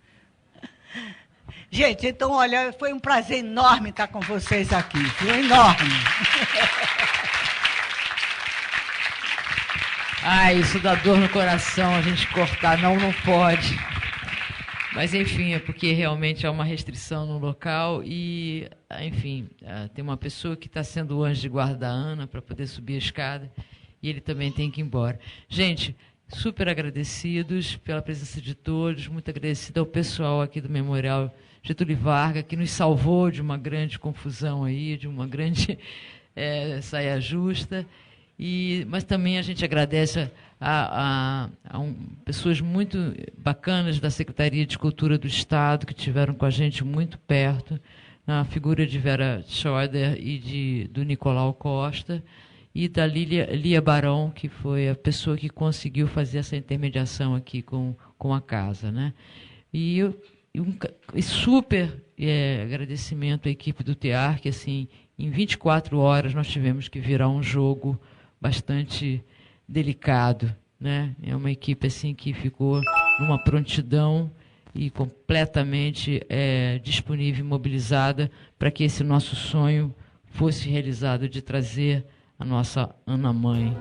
Gente, então, olha, foi um prazer enorme estar com vocês aqui. Foi enorme. Isso dá dor no coração, a gente cortar. Não pode. Mas, enfim, é porque realmente há uma restrição no local e, enfim, tem uma pessoa que está sendo o anjo de guarda da Ana para poder subir a escada e ele também tem que ir embora. Gente, super agradecidos pela presença de todos, muito agradecido ao pessoal aqui do Memorial Getúlio Vargas, que nos salvou de uma grande confusão aí, de uma grande saia justa. Mas também a gente agradece a pessoas muito bacanas da Secretaria de Cultura do Estado, que estiveram com a gente muito perto, na figura de Vera Schroeder e do Nicolau Costa, e da Lia Barão, que foi a pessoa que conseguiu fazer essa intermediação aqui com a casa, né? E super agradecimento à equipe do TEAR, que assim, em 24 horas nós tivemos que virar um jogo bastante delicado, né? É uma equipe assim que ficou numa prontidão e completamente disponível e mobilizada para que esse nosso sonho fosse realizado de trazer a nossa Ana Mãe